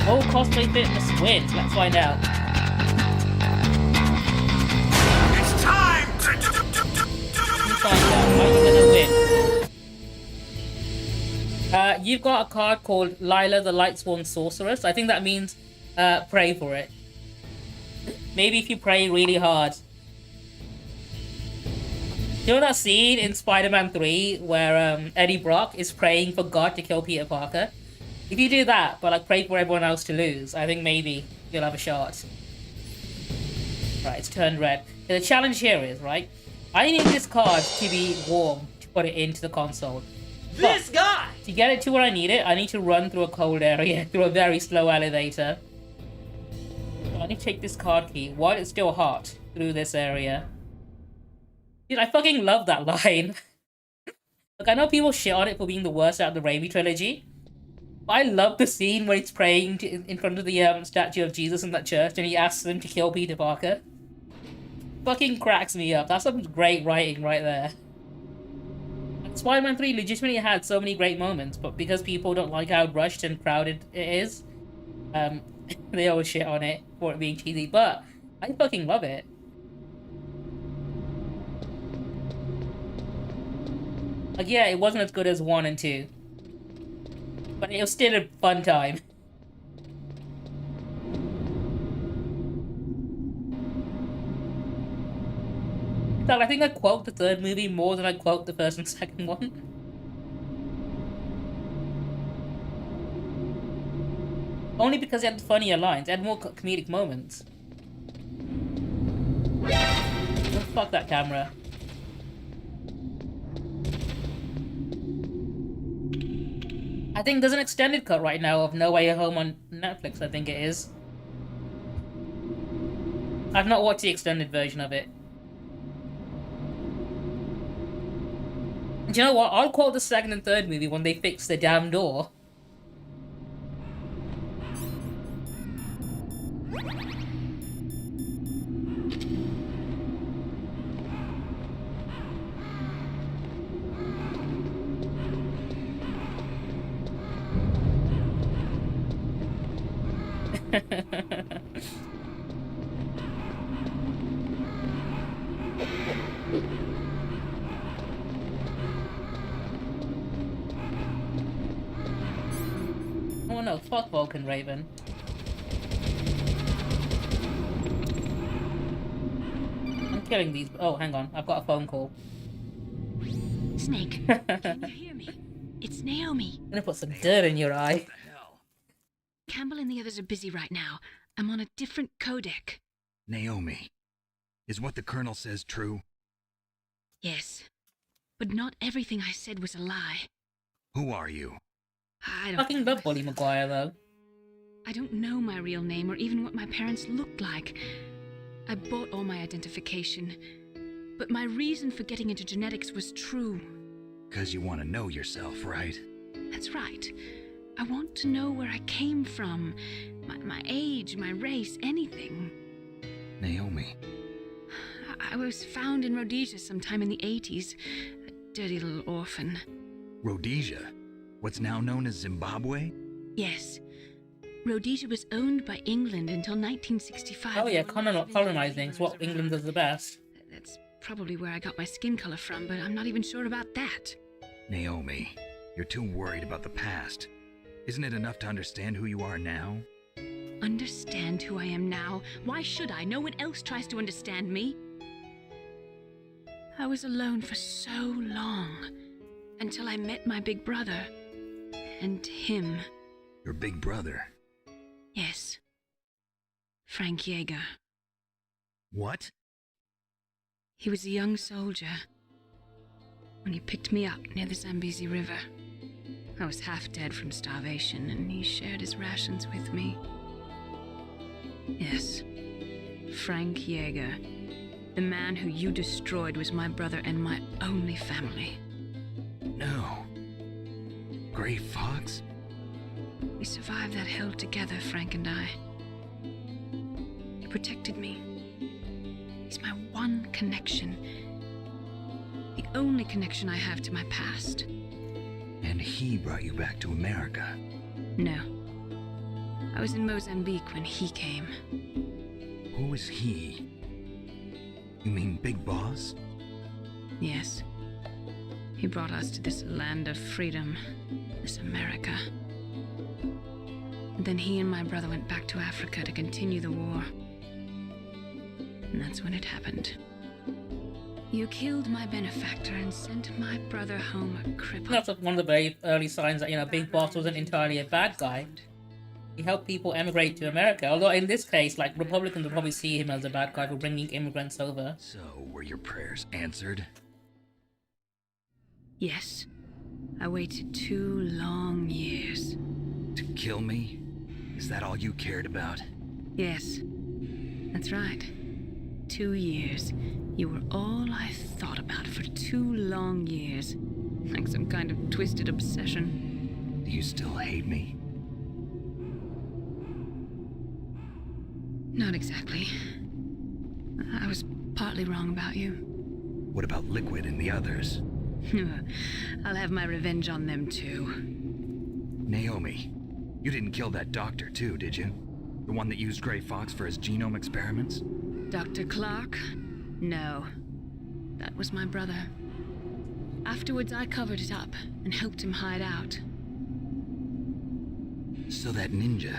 Will cosplay fitness win? Let's find out. It's time to Let's find out. Are you gonna win? You've got a card called Lila the Lightsworn Sorceress. I think that means pray for it. Maybe if you pray really hard. You know that scene in Spider-Man 3 where Eddie Brock is praying for God to kill Peter Parker? If you do that, but like pray for everyone else to lose, I think maybe you'll have a shot. Right, it's turned red. The challenge here is, right, I need this card to be warm to put it into the console. This guy! To get it to where I need it, I need to run through a cold area, through a very slow elevator. So I need to take this card key while it's still hot through this area. Dude, I fucking love that line. Look, I know people shit on it for being the worst out of the Raimi trilogy, but I love the scene where he's praying in front of the statue of Jesus in that church and he asks him to kill Peter Parker. Fucking cracks me up. That's some great writing right there. Spider-Man 3 legitimately had so many great moments, but because people don't like how rushed and crowded it is, they always shit on it for it being cheesy, but I fucking love it. Like, yeah, it wasn't as good as 1 and 2, but it was still a fun time. In fact, I think I quote the third movie more than I quote the first and second one. Only because it had funnier lines, it had more comedic moments. Oh, fuck that camera. I think there's an extended cut right now of No Way Home on Netflix, I think it is. I've not watched the extended version of it. And you know what? I'll quote the second and third movie when they fix the damn door. Oh no, fuck Vulcan Raven. I'm killing these. Oh, hang on. I've got a phone call. Snake, can you hear me? It's Naomi. I'm gonna put some dirt in your eye. What the hell? Campbell and the others are busy right now. I'm on a different codec. Naomi, is what the Colonel says true? Yes. But not everything I said was a lie. Who are you? I don't Fucking love Bully Maguire though. I don't know my real name or even what my parents looked like. I bought all my identification. But my reason for getting into genetics was true. 'Cause you want to know yourself, right? That's right. I want to know where I came from. My age, my race, anything. Naomi, I was found in Rhodesia sometime in the 80s. A dirty little orphan. Rhodesia, what's now known as Zimbabwe? Yes. Rhodesia was owned by England until 1965. Oh yeah, colonizing is what England does the best. That's probably where I got my skin color from, but I'm not even sure about that. Naomi, you're too worried about the past. Isn't it enough to understand who you are now? Understand who I am now? Why should I? No one else tries to understand me. I was alone for so long, until I met my big brother. And him. Your big brother. Yes. Frank Yeager. What? He was a young soldier when he picked me up near the Zambezi River. I was half dead from starvation, and he shared his rations with me. Yes, Frank Yeager. The man who you destroyed was my brother and my only family. No. Gray Fox? We survived that hell together, Frank and I. He protected me. He's my one connection. The only connection I have to my past. And he brought you back to America. No. I was in Mozambique when he came. Who is he? You mean Big Boss? Yes. He brought us to this land of freedom, this America. And then he and my brother went back to Africa to continue the war. And that's when it happened. You killed my benefactor and sent my brother home a cripple. That's one of the very early signs that, you know, Big Boss wasn't entirely a bad guy. He helped people emigrate to America. Although in this case, like, Republicans will probably see him as a bad guy for bringing immigrants over. So, were your prayers answered? Yes. I waited 2 long years. To kill me? Is that all you cared about? Yes. That's right. 2 years. You were all I thought about for 2 long years. Like some kind of twisted obsession. Do you still hate me? Not exactly. I was partly wrong about you. What about Liquid and the others? I'll have my revenge on them too. Naomi, you didn't kill that doctor too, did you? The one that used Grey Fox for his genome experiments? Dr. Clark? No. That was my brother. Afterwards, I covered it up and helped him hide out. So that ninja,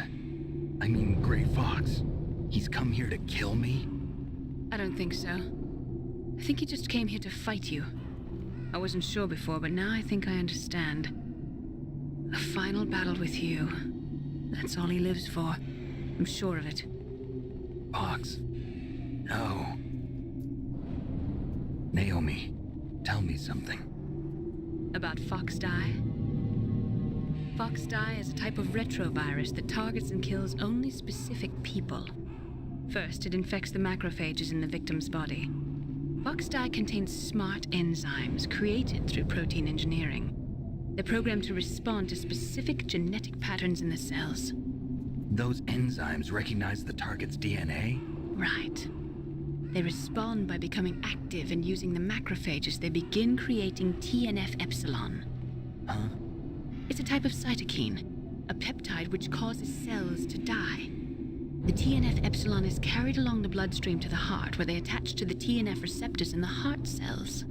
I mean Grey Fox, he's come here to kill me? I don't think so. I think he just came here to fight you. I wasn't sure before, but now I think I understand. A final battle with you. That's all he lives for. I'm sure of it. Fox? No. Naomi, tell me something. About Fox Die? Fox Die is a type of retrovirus that targets and kills only specific people. First, it infects the macrophages in the victim's body. Fox Die contains smart enzymes created through protein engineering. They're programmed to respond to specific genetic patterns in the cells. Those enzymes recognize the target's DNA? Right. They respond by becoming active and using the macrophages. They begin creating TNF-epsilon. Huh? It's a type of cytokine, a peptide which causes cells to die. The TNF-epsilon is carried along the bloodstream to the heart, where they attach to the TNF receptors in the heart cells.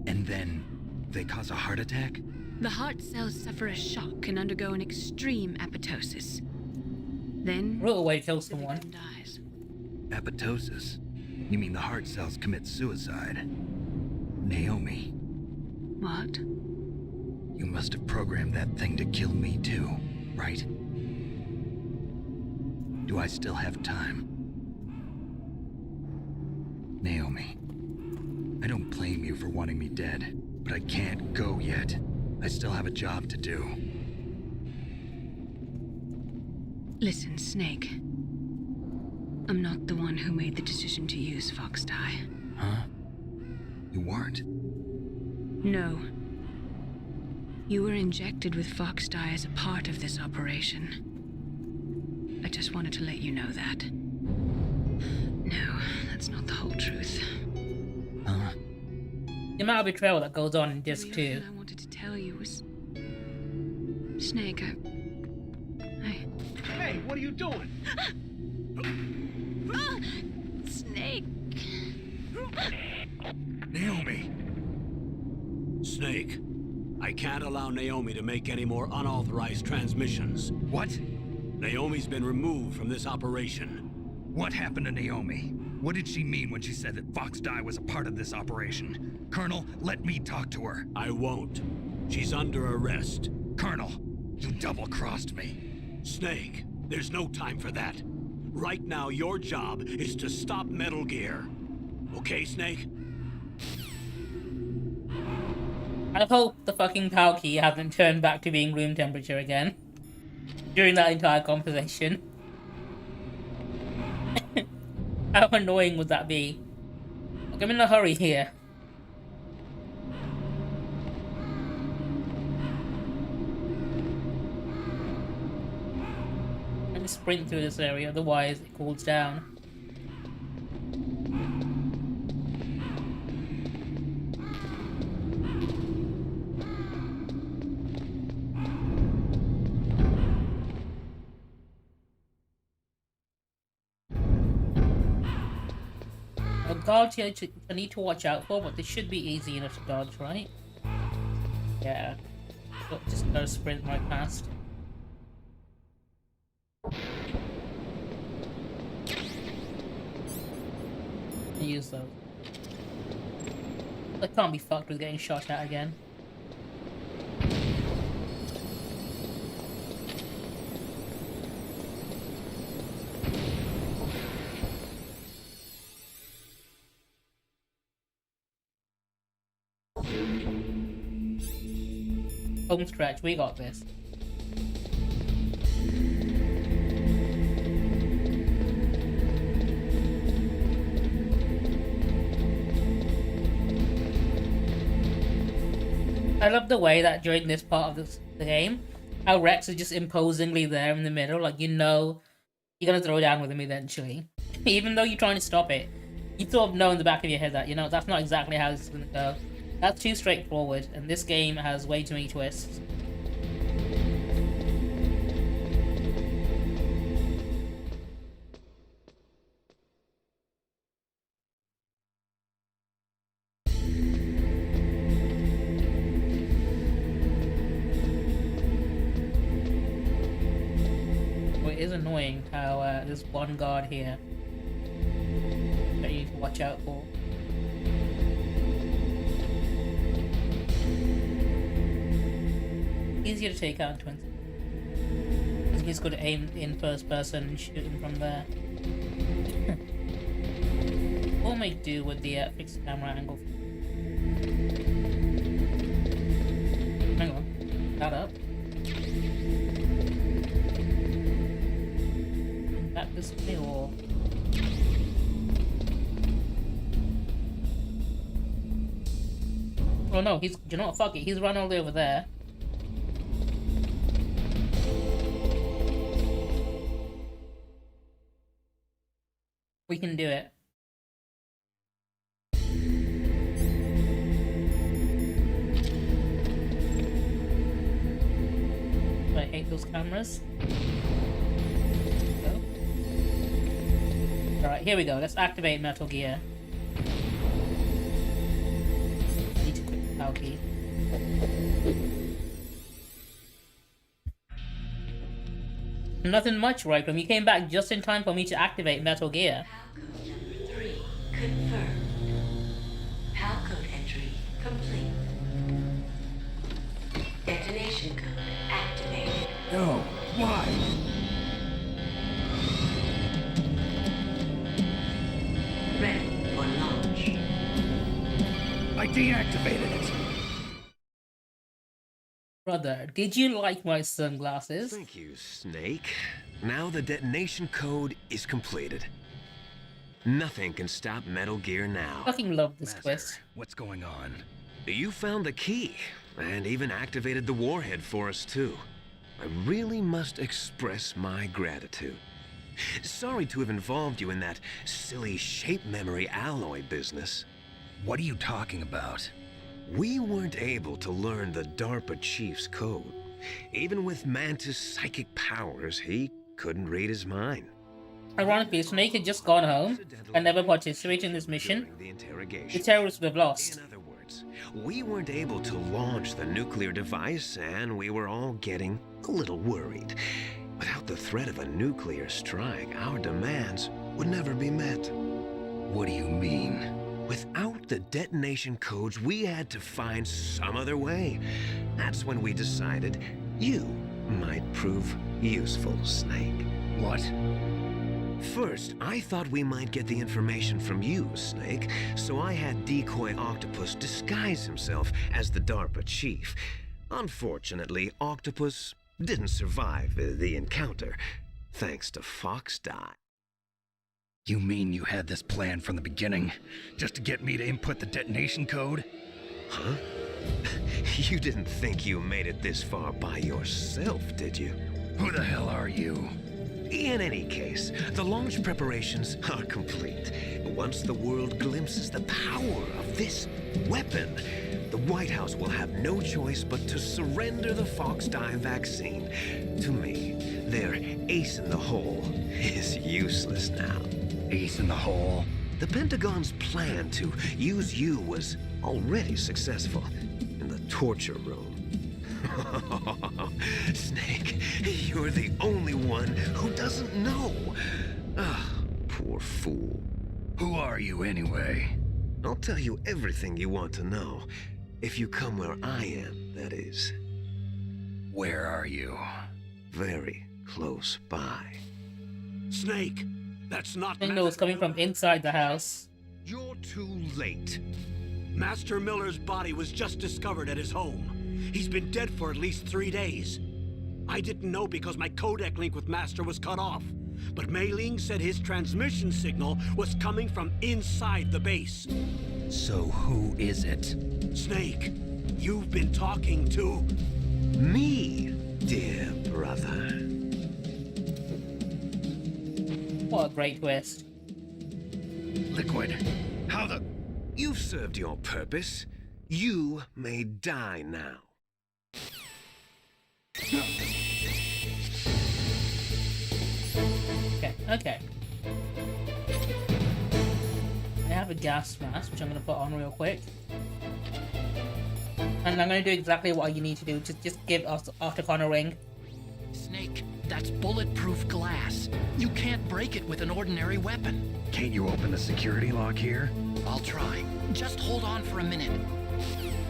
And then they cause a heart attack? The heart cells suffer a shock and undergo an extreme apoptosis. Then, Real way to kill the someone. victim dies. Apoptosis? You mean the heart cells commit suicide? Naomi, What? you must have programmed that thing to kill me too, right? Do I still have time? Naomi, I don't blame you for wanting me dead, but I can't go yet. I still have a job to do. Listen, Snake. I'm not the one who made the decision to use Fox Die. Huh? You weren't? No. You were injected with Fox Die as a part of this operation. I just wanted to let you know that. No, that's not the whole truth. Huh? The amount of betrayal that goes on in Disc The 2. other thing I wanted to tell you was... Snake, I... Hey, what are you doing? Snake! Naomi! Snake, I can't allow Naomi to make any more unauthorized transmissions. What? Naomi's been removed from this operation. What happened to Naomi? What did she mean when she said that Fox Die was a part of this operation? Colonel, let me talk to her. I won't. She's under arrest. Colonel, you double-crossed me. Snake, there's no time for that. Right now, your job is to stop Metal Gear. Okay, Snake? I hope the fucking Palki hasn't turned back to being room temperature again. During that entire conversation. How annoying would that be? Look, I'm in a hurry here. Let me sprint through this area, otherwise it cools down. guards here I need to watch out for, but they should be easy enough to dodge, right? Yeah. Just gotta sprint right past. Use those. I can't be fucked with getting shot at again. Home stretch, we got this. I love the way that during this part of the game, how Rex is just imposingly there in the middle, like, you know you're gonna throw down with him eventually. Even though you're trying to stop it, you sort of know in the back of your head that, you know, that's not exactly how this is gonna go. That's too straightforward, and this game has way too many twists. It is annoying how there's one guard here that you need to watch out for. Easier to take out in twins. Because he's good to aim in first person and shoot him from there. We'll make do with the fixed camera angle. Hang on, that up. That this way or... Oh no, he's, you know what, fuck it, he's run all the way over there. We can do it. I hate those cameras. Alright, here we go. Let's activate Metal Gear. I need to click the PAL key. Nothing much, right? When you came back just in time for me to activate Metal Gear. PAL code number 3 confirmed. PAL code entry complete. Detonation code activated. No, why? Ready for launch. I deactivated it. Brother, did you like my sunglasses? Thank you, Snake. Now the detonation code is completed. Nothing can stop Metal Gear now. Fucking love this Master, twist. what's going on? You found the key, and even activated the warhead for us too. I really must express my gratitude. Sorry to have involved you in that silly shape memory alloy business. What are you talking about? We weren't able to learn the DARPA chief's code. Even with Mantis' psychic powers, he couldn't read his mind. Ironically, Snake had just gone home and never participated in this mission. During the interrogation. The terrorists would have lost. In other words, we weren't able to launch the nuclear device, and we were all getting a little worried. Without the threat of a nuclear strike, our demands would never be met. What do you mean? Without the detonation codes, we had to find some other way. That's when we decided you might prove useful, Snake. What? First, I thought we might get the information from you, Snake, so I had Decoy Octopus disguise himself as the DARPA chief. Unfortunately, Octopus didn't survive the encounter, thanks to Fox Die. You mean you had this plan from the beginning, just to get me to input the detonation code? Huh? You didn't think you made it this far by yourself, did you? Who the hell are you? In any case, the launch preparations are complete. Once the world glimpses the power of this weapon, the White House will have no choice but to surrender the Fox Die vaccine. To me, their ace in the hole is useless now. Ace in the hole? The Pentagon's plan to use you was already successful in the torture room. Snake, you're the only one who doesn't know. Ah, poor fool. Who are you anyway? I'll tell you everything you want to know. If you come where I am, that is. Where are you? Very close by. Snake, that's not I think it was coming from inside the house. You're too late. Master Miller's body was just discovered at his home. He's been dead for at least 3 days. I didn't know because my codec link with Master was cut off. But Mei Ling said his transmission signal was coming from inside the base. So who is it? Snake, you've been talking to... Me, dear brother. What a great twist. Liquid. How the... You've served your purpose. You may die now. Okay. I have a gas mask, which I'm going to put on real quick. And I'm going to do exactly what you need to do. Just give us Octagon a ring. Snake, that's bulletproof glass. You can't break it with an ordinary weapon. Can't you open the security lock here? I'll try. Just hold on for a minute.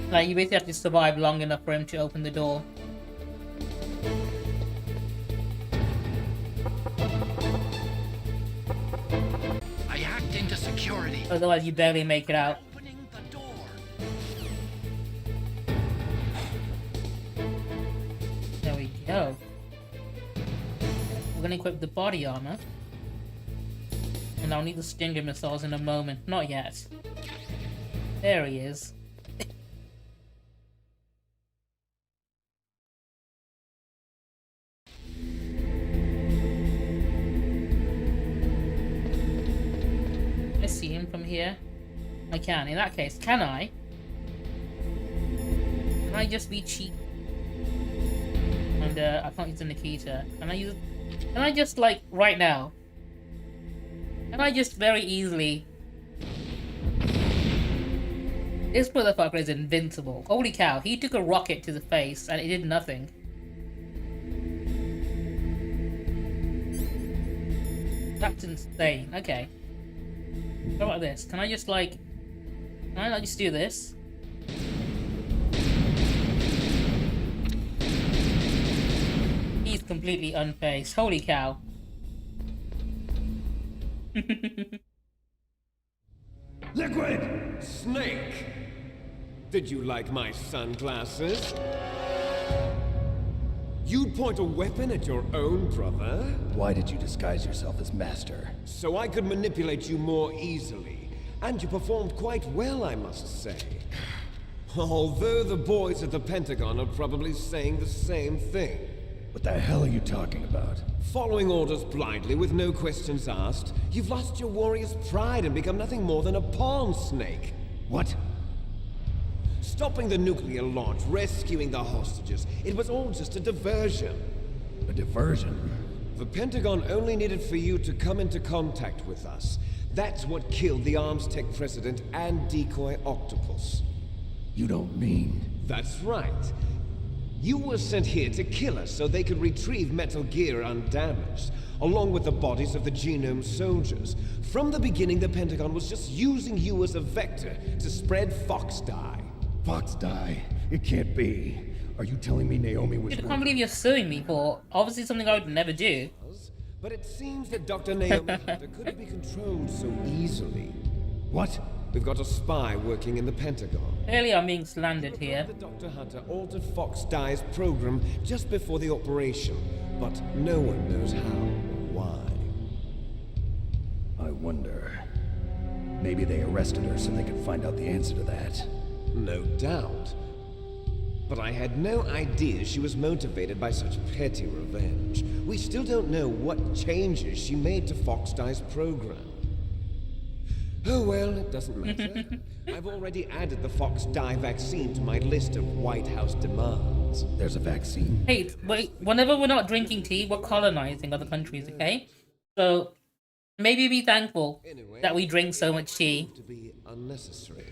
Like, you basically have to survive long enough for him to open the door. I hacked into security. Otherwise, you barely make it out. Opening the door. There we go. We're gonna equip the body armor. And I'll need the Stinger missiles in a moment. Not yet. There he is. Can I see him from here? I can. In that case, can I? Can I just be cheap? And I can't use the Nikita. Can I use? Can I just, like, right now? Can I just very easily? This motherfucker is invincible. Holy cow! He took a rocket to the face and it did nothing. That's insane. Okay. How about this? Can I just, like... Can I not just do this? He's completely unfazed. Holy cow. Liquid! Snake! Did you like my sunglasses? You'd point a weapon at your own brother? Why did you disguise yourself as Master? So I could manipulate you more easily. And you performed quite well, I must say. Although the boys at the Pentagon are probably saying the same thing. What the hell are you talking about? Following orders blindly with no questions asked, you've lost your warrior's pride and become nothing more than a pawn, Snake. What? Stopping the nuclear launch, rescuing the hostages, it was all just a diversion. A diversion? The Pentagon only needed for you to come into contact with us. That's what killed the Arms Tech president and decoy Octopus. You don't mean... That's right. You were sent here to kill us so they could retrieve Metal Gear undamaged, along with the bodies of the Genome soldiers. From the beginning, the Pentagon was just using you as a vector to spread Fox Dye. Fox die? It can't be. Are you telling me Naomi was... I can't believe you're suing me for obviously something I would never do. But it seems that Dr. Naomi Hunter couldn't be controlled so easily. What? We've got a spy working in the Pentagon. Clearly I'm being slandered here. The Dr. Hunter altered Fox Dye's program just before the operation, but no one knows how or why. I wonder... Maybe they arrested her so they could find out the answer to that. No doubt. But I had no idea she was motivated by such petty revenge. We still don't know what changes she made to Fox Dye's program. Oh well, it doesn't matter. I've already added the Fox Dye vaccine to my list of White House demands. There's a vaccine? Hey, wait, whenever we're not drinking tea, we're colonizing other countries, okay? So, Maybe be thankful Anyway, that we drink so much tea. to be unnecessary.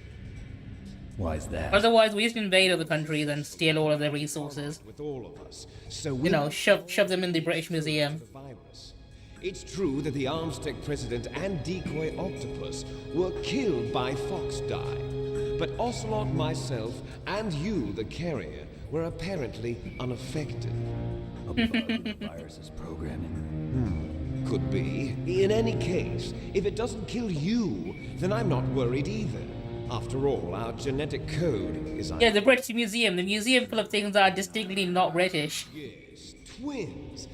Why's that? Otherwise, we just invade other countries and steal all of their resources. With all of us, so we You know, shove them in the British Museum. the virus. It's true that the Armstec president and decoy octopus were killed by Foxdie, but Ocelot, myself, and you, the carrier, were apparently unaffected. A bug in the virus's programming. Could be. In any case, if it doesn't kill you, then I'm not worried either. After all, our genetic code is... Yeah, the British Museum. The museum full of things that are distinctly not British. Yes, twins.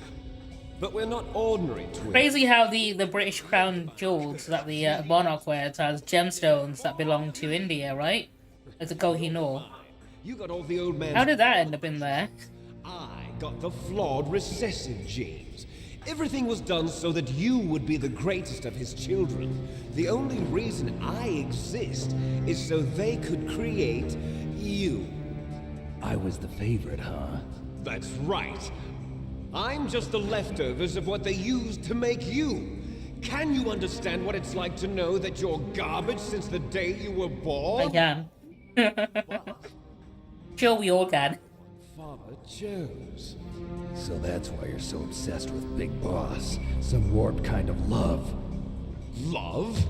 But we're not ordinary twins. Crazy how the British crown jewels that the monarch wears has gemstones that belong to India, right? It's a Kohinoor. You got all the old man's... How did that end up in there? I got the flawed recessive genes. Everything was done so that you would be the greatest of his children. The only reason I exist is so they could create you. I was the favorite, huh? That's right. I'm just the leftovers of what they used to make you. Can you understand what it's like to know that you're garbage since the day you were born? I can. Sure, we all can. Father chose. So that's why you're so obsessed with Big Boss. Some warped kind of love. Love?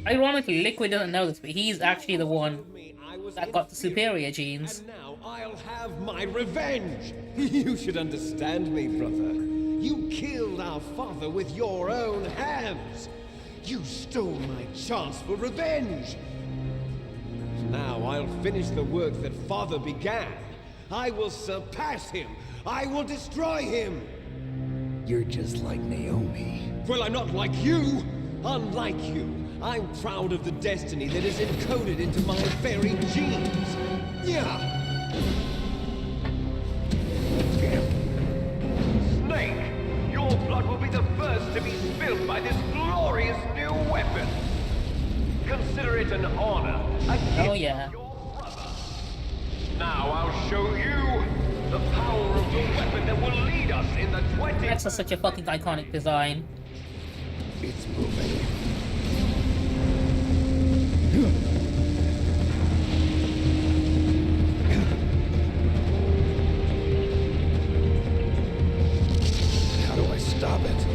Ironically, Liquid doesn't know this, but he's actually the one I was that got the superior genes. And now I'll have my revenge. You should understand me, brother. You killed our father with your own hands. You stole my chance for revenge. Now I'll finish the work that father began. I will surpass him. I will destroy him. You're just like Naomi. Well, I'm not like you. Unlike you, I'm proud of the destiny that is encoded into my very genes. Yeah. Snake, your blood will be the first to be spilled by this glorious new weapon. Consider it an honor, a gift Oh yeah. from your brother. Now I'll show you the power of the weapon that will lead us in the 20th. That's such a fucking iconic design. It's moving. How do I stop it?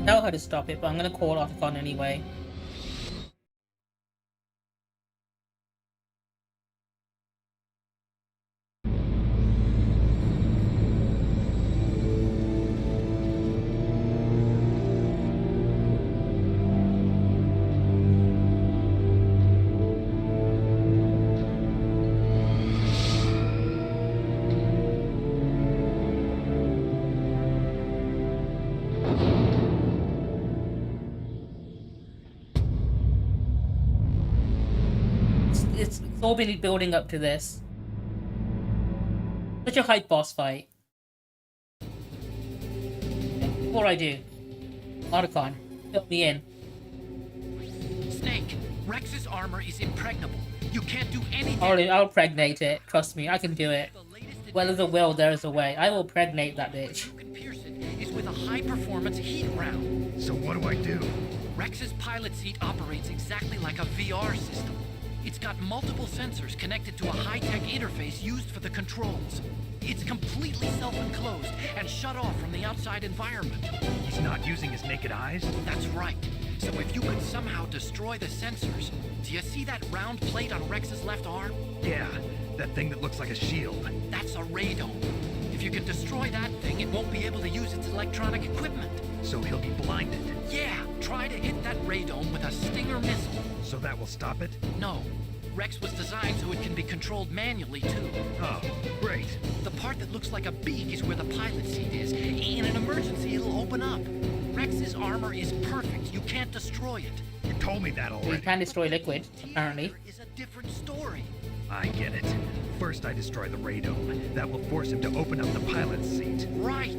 I know how to stop it, but I'm gonna call Otacon anyway. It's all been building up to this. Such a hype boss fight. Before I do, Otacon, fill me in. Snake, Rex's armor is impregnable. You can't do anything. I'll pregnate it. Trust me, I can do it. The latest Where there's a will, there is a way. I will pregnate that bitch. you can pierce it is with a high-performance heat round. So what do I do? Rex's pilot seat operates exactly like a VR system. It's got multiple sensors connected to a high-tech interface used for the controls. It's completely self-enclosed and shut off from the outside environment. He's not using his naked eyes? That's right. So if you could somehow destroy the sensors, do you see that round plate on Rex's left arm? Yeah, that thing that looks like a shield. That's a radome. If you can destroy that thing, it won't be able to use its electronic equipment. So he'll be blinded. Yeah, try to hit that radome with a Stinger missile. So that will stop it? No. Rex was designed so it can be controlled manually, too. Oh, great. The part that looks like a beak is where the pilot seat is. In an emergency, it'll open up. Rex's armor is perfect. You can't destroy it. You told me that We already. can destroy Liquid, apparently. Is a different story. I get it. First I destroy the radome. That will force him to open up the pilot's seat. Right.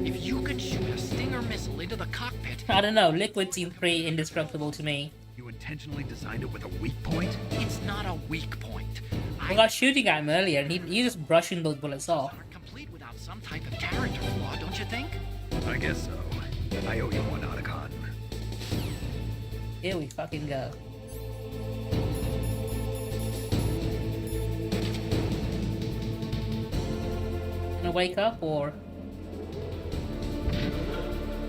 If you can shoot a Stinger missile into the cockpit, I don't know, Liquid seems pretty indestructible to me. You intentionally designed it with a weak point? it's not a weak point. I was shooting at him earlier and he was just brushing those bullets off. Aren't complete without some type of character flaw, don't you think? I guess so. I owe you one, Otacon. Here we fucking go. Gonna wake up or...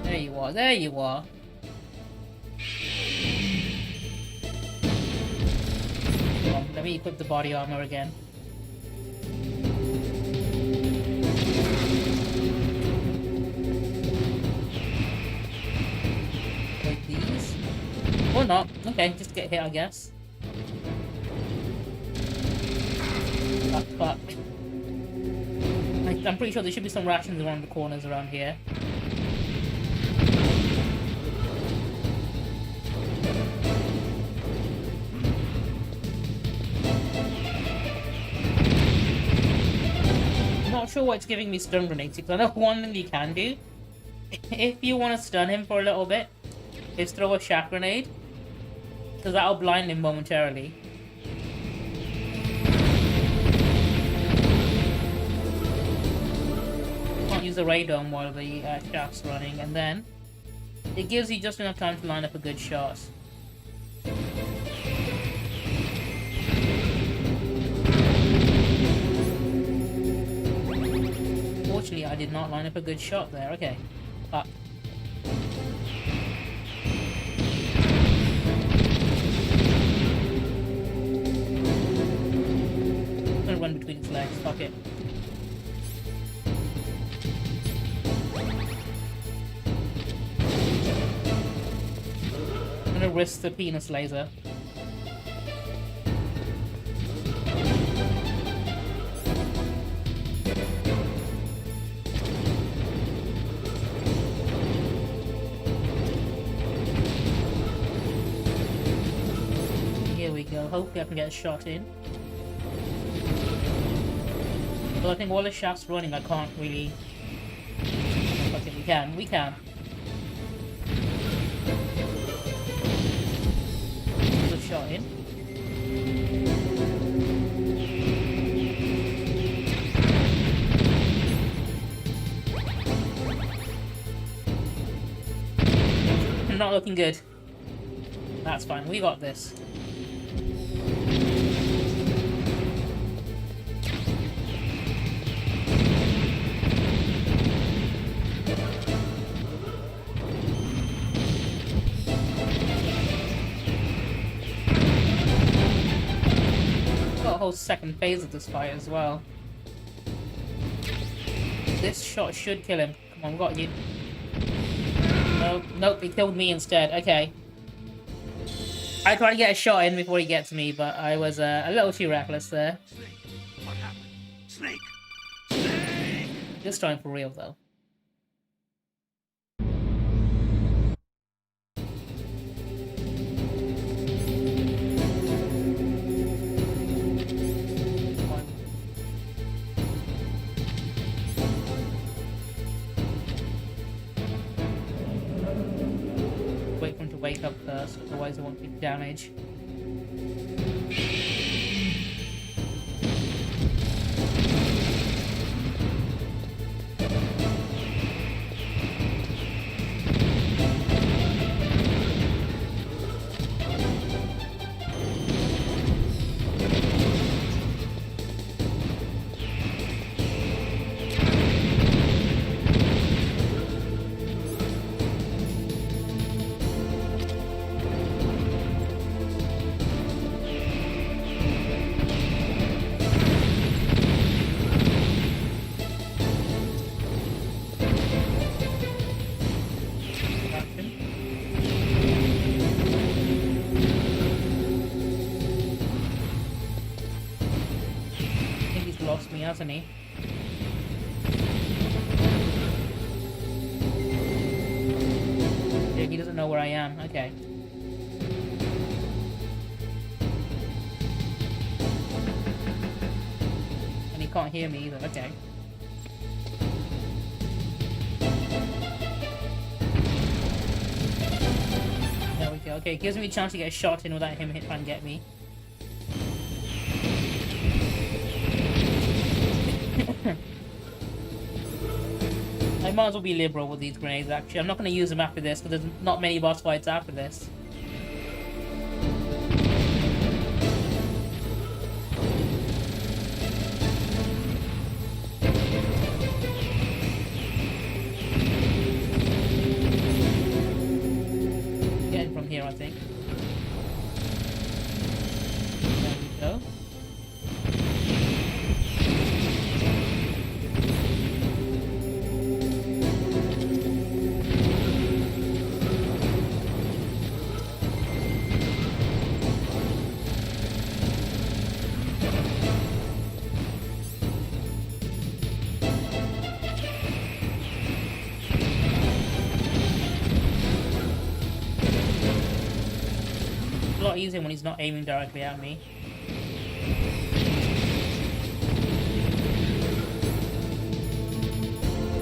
There you are, there you are. Come on, let me equip the body armor again. Like these? Or not. Okay, just get hit, I guess. Fuck. I'm pretty sure there should be some rations around the corners around here. I'm not sure why it's giving me stun grenades, because I know one thing you can do, if you want to stun him for a little bit, is throw a shack grenade, because that'll blind him momentarily. Can't use the radome while the shaft's running, and then it gives you just enough time to line up a good shot. Fortunately, I did not line up a good shot there. Okay. Fuck. I'm gonna run between its legs. Fuck it. I'm gonna risk the penis laser. Hopefully I can get a shot in. But I think while the shaft's running I can't really... Okay, we can. Get a shot in. Not looking good. That's fine, we got this. Whole second phase of this fight as well. This shot should kill him. Come on, we got you. Nope, he killed me instead. Okay. I tried to get a shot in before he gets me, but I was a little too reckless there. Snake, what happened? Snake! Snake! This time for real though. Wake up first, otherwise I won't be damaged. Hasn't he? Yeah, he doesn't know where I am. Okay. And he can't hear me either. Okay. There we go. Okay, gives me a chance to get a shot in without him trying to get me. I might as well be liberal with these grenades, actually. I'm not going to use them after this, because there's not many boss fights after this. Getting from here, I think. There we go. A lot easier when he's not aiming directly at me.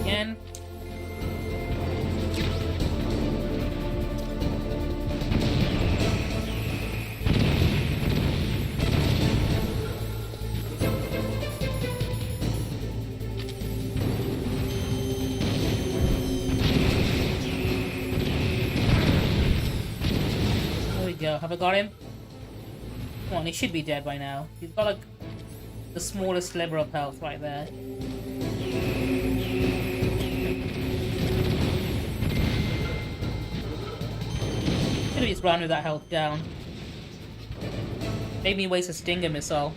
Again. Go. Have I got him? Come on, he should be dead by now. He's got like the smallest sliver of health right there. Should have just run with that health down. Made me waste a stinger missile.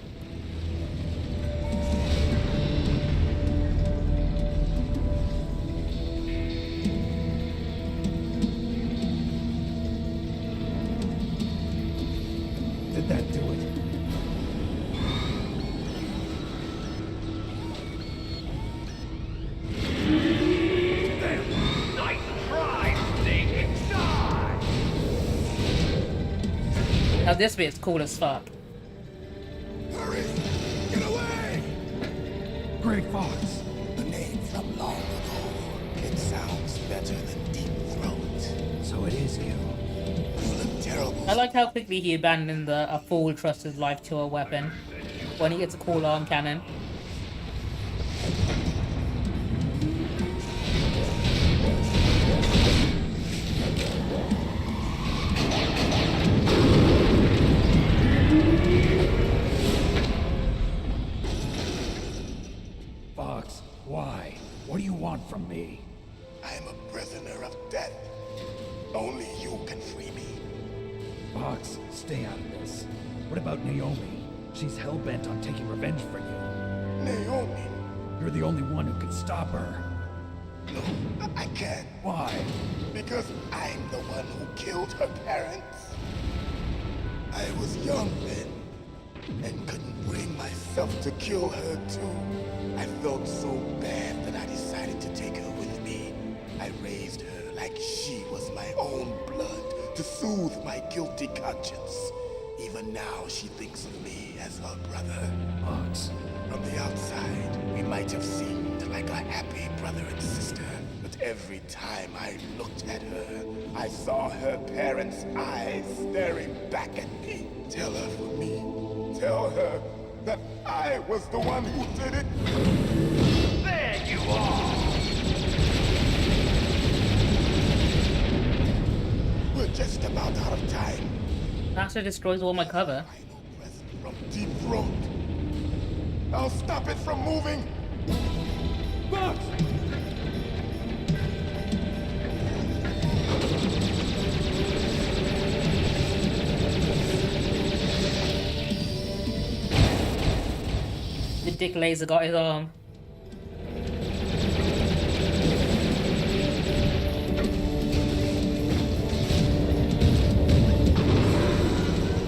Did that do it? Damn! Nice try, Snake! Die! Now this bit's cool as fuck. Hurry! Get away! Grey Fox. The name from long ago. It sounds better than Deep Throat. So it is you. You look terrible. I like how quickly he abandoned a fool trust his life to a weapon when he gets a cool arm cannon. Fox, why? What do you want from me? I am a prisoner of death. Only you can free me. Fox, stay out of this. What about Naomi? She's hell-bent on taking revenge for you. Naomi? You're the only one who can stop her. No, I can't. Why? Because I'm the one who killed her parents. I was young then, and couldn't bring myself to kill her too. I felt so bad that I decided to take her with me. I raised her like she was my own blood to soothe my guilty conscience. Even now, she thinks of me as her brother. Fox. From the outside, we might have seemed like a happy brother and sister. But every time I looked at her, I saw her parents' eyes staring back at me. Tell her for me. Tell her that I was the one who did it. There you are! We're just about out of time. Master destroys all my cover. Final present from Deep Throat. I'll stop it from moving. Fox! The dick laser got his arm.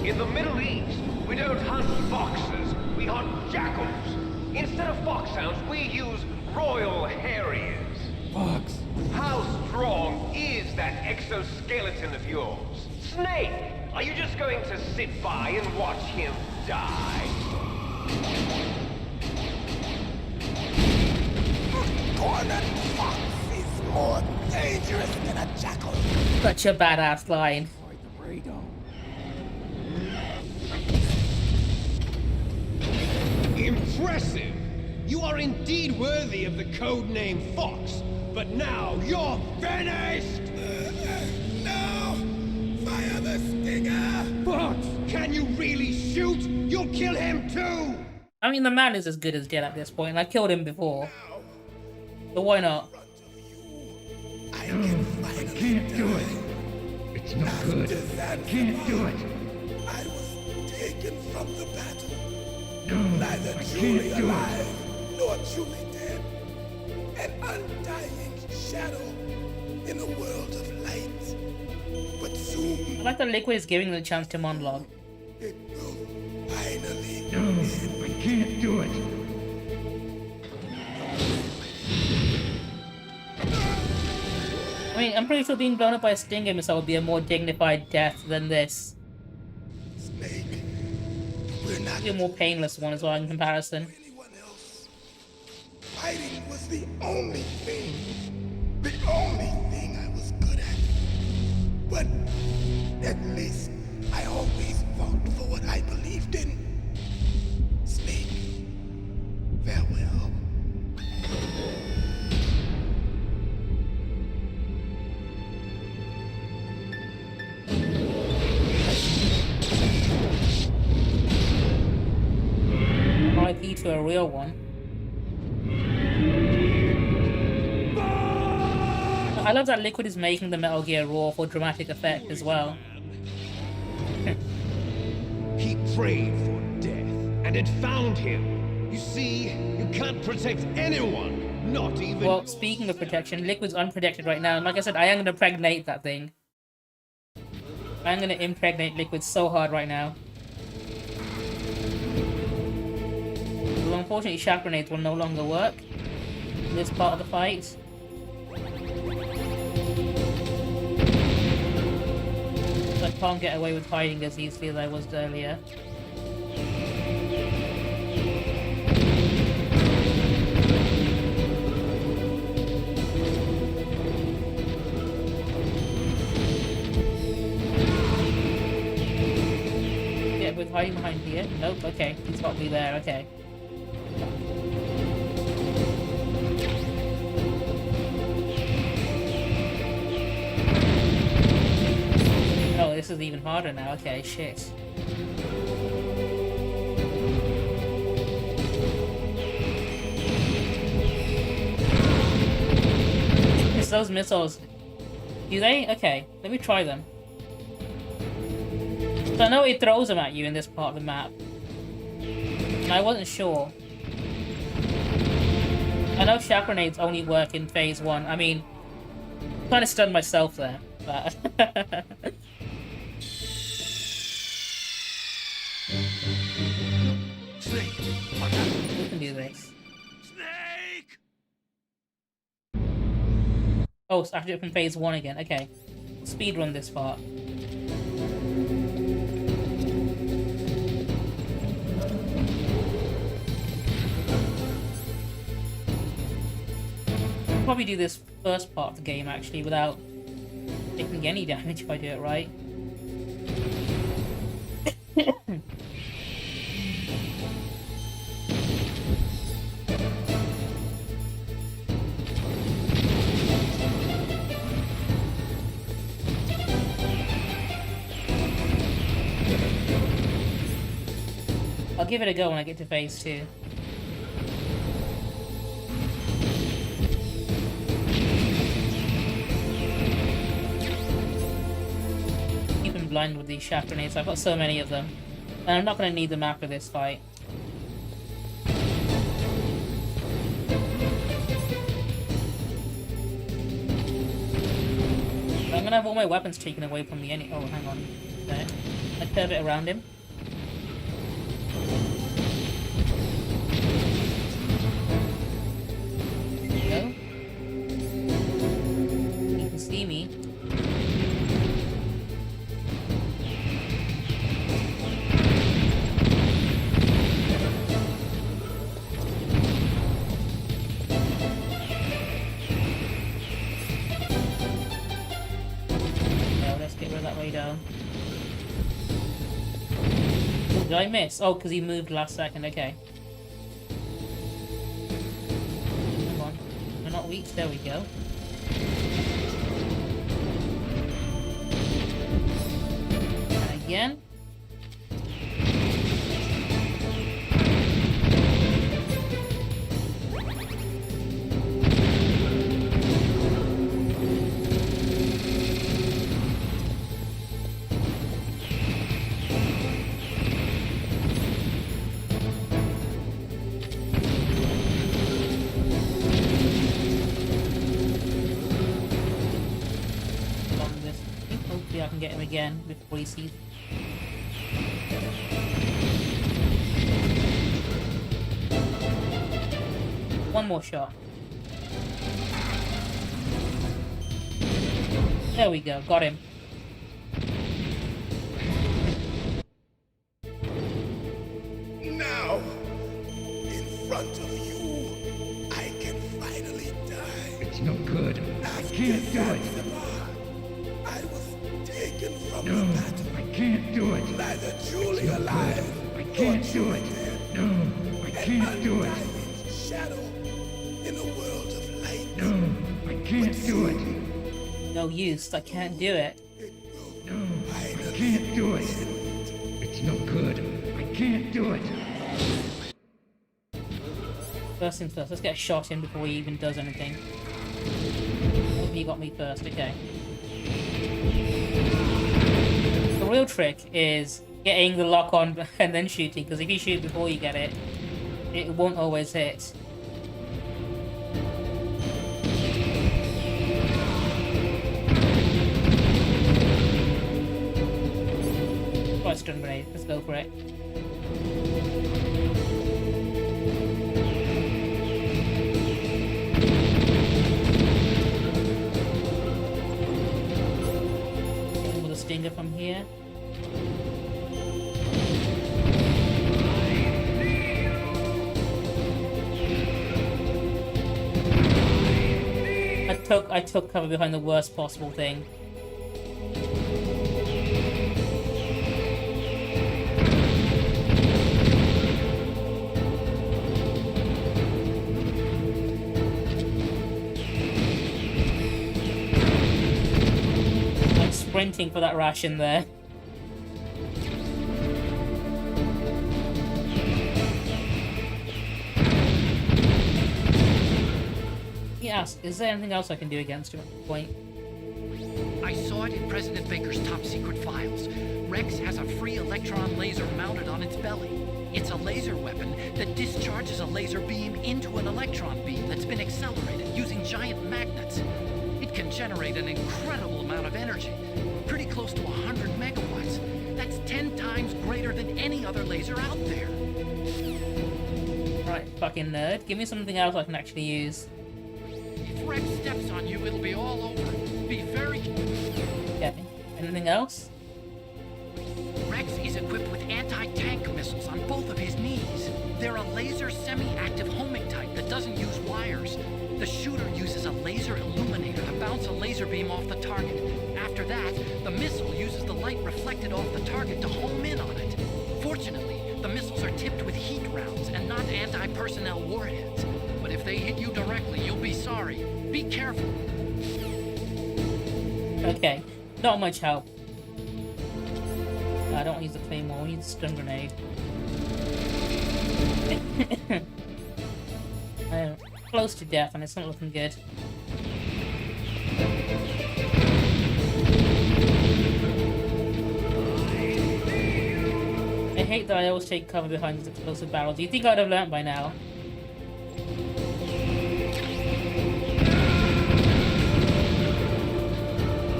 In the Middle East, we don't hunt foxes, we hunt jackals. Instead of foxhounds, we use royal harriers. Fox! How strong is that exoskeleton of yours? Snake, are you just going to sit by and watch him die? Cornered fox is more dangerous than a jackal. Such a badass line. Fight the radome. Impressive! You are indeed worthy of the codename Fox, but now you're finished! No! Fire the stinger! Fox, can you really shoot? You'll kill him too! I mean, the man is as good as dead at this point, and I killed him before. So why not? I can't do it. It's no good. I can't do it. I was taken from the battle. No, Neither I truly can't do alive, nor truly dead. An undying shadow in a world of light. But soon I like that Liquid is giving them a chance to monologue. it will finally No, I can't do it. I mean, I'm pretty sure being blown up by a Stinger missile would be a more dignified death than this. Snake. We're not Be a more painless one as well in comparison. anyone else. Fighting was the only thing I was good at. But at least I always fought for what I believed in. Snake, farewell. RIP to a real one. I love that Liquid is making the Metal Gear raw for dramatic effect as well. He prayed for death, and it found him. You see, you can't protect anyone, not even... Well, speaking of protection, Liquid's unprotected right now, and like I said, I am gonna pregnate that thing. I'm gonna impregnate Liquid so hard right now. Well, unfortunately, shock grenades will no longer work in this part of the fight. I can't get away with hiding as easily as I was earlier. Yeah, with hiding behind here. Nope, okay. He's got me there, okay. Oh, this is even harder now. Okay, shit. It's those missiles. Do they? Okay, let me try them. So I know it throws them at you in this part of the map. And I wasn't sure. I know shock grenades only work in phase 1. I mean, kind of stunned myself there, but... Snake! We can do this. Snake! Oh, so I have to do it from phase 1 again. Okay. Speedrun this part. I'll probably do this first part of the game actually without taking any damage if I do it right. I'll give it a go when I get to phase 2. Keeping blind with these shaft grenades, I've got so many of them. And I'm not going to need them after this fight. I'm going to have all my weapons taken away from me any- oh, hang on. There. I curve it around him. Go. You can see me. No, let's get rid of that radar. Oh, did I miss? Oh, because he moved last second, okay. Sweet, there we go. And again. Hopefully I can get him again before he sees. One more shot. There we go, got him. Now, in front of you, I can finally die. It's no good. I can't do it. I was taken from No, the battle. I can't do it. Neither Julie alive. I can't do it. No, I can't do it. Undying shadow in a world of light. No, I can't do it. No use, I can't do it. No, I can't do it. It's no good. I can't do it. First things first, let's get a shot in before he even does anything. Oh, he got me first, okay. The real trick is getting the lock on and then shooting, because if you shoot before you get it, it won't always hit. Right, stun grenade, let's go for it. With a stinger from here. I took cover behind the worst possible thing. I'm sprinting for that ration there. Yes, is there anything else I can do against him at this point? I saw it in President Baker's top secret files. Rex has a free electron laser mounted on its belly. It's a laser weapon that discharges a laser beam into an electron beam that's been accelerated using giant magnets. It can generate an incredible amount of energy, pretty close to 100 megawatts. That's 10 times greater than any other laser out there. Right, fucking nerd. Give me something else I can actually use. If Rex steps on you, it'll be all over. Be very... Okay. Anything else? Rex is equipped with anti-tank missiles on both of his knees. They're a laser semi-active homing type that doesn't use wires. The shooter uses a laser illuminator to bounce a laser beam off the target. After that, the missile uses the light reflected off the target to home in on it. Fortunately, the missiles are tipped with heat rounds and not anti-personnel warheads. But if they hit you directly, you'll be sorry. Be careful. Okay, not much help. I don't want to use the claymore, I need the stun grenade. I'm close to death and it's not looking good. I hate that I always take cover behind these explosive barrels. You'd think I'd have learnt by now.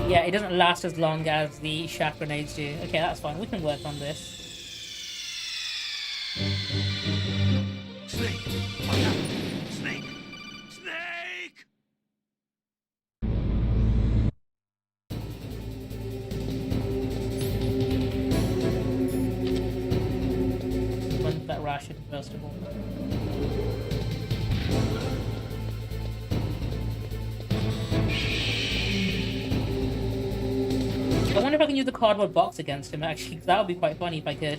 Yeah, it doesn't last as long as the shack grenades do. Okay, that's fine. We can work on this. Snake! Watch out! Snake! Snake! Run for that ration first of all. I wonder if I can use the cardboard box against him, actually, 'cause that would be quite funny if I could.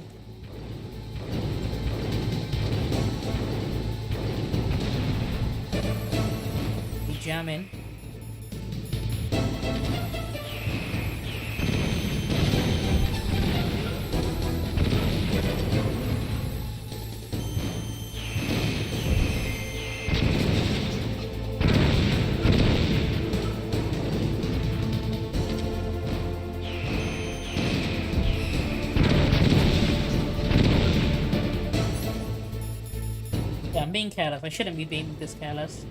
You jamming. Yeah, I'm being careless. I shouldn't be being this careless.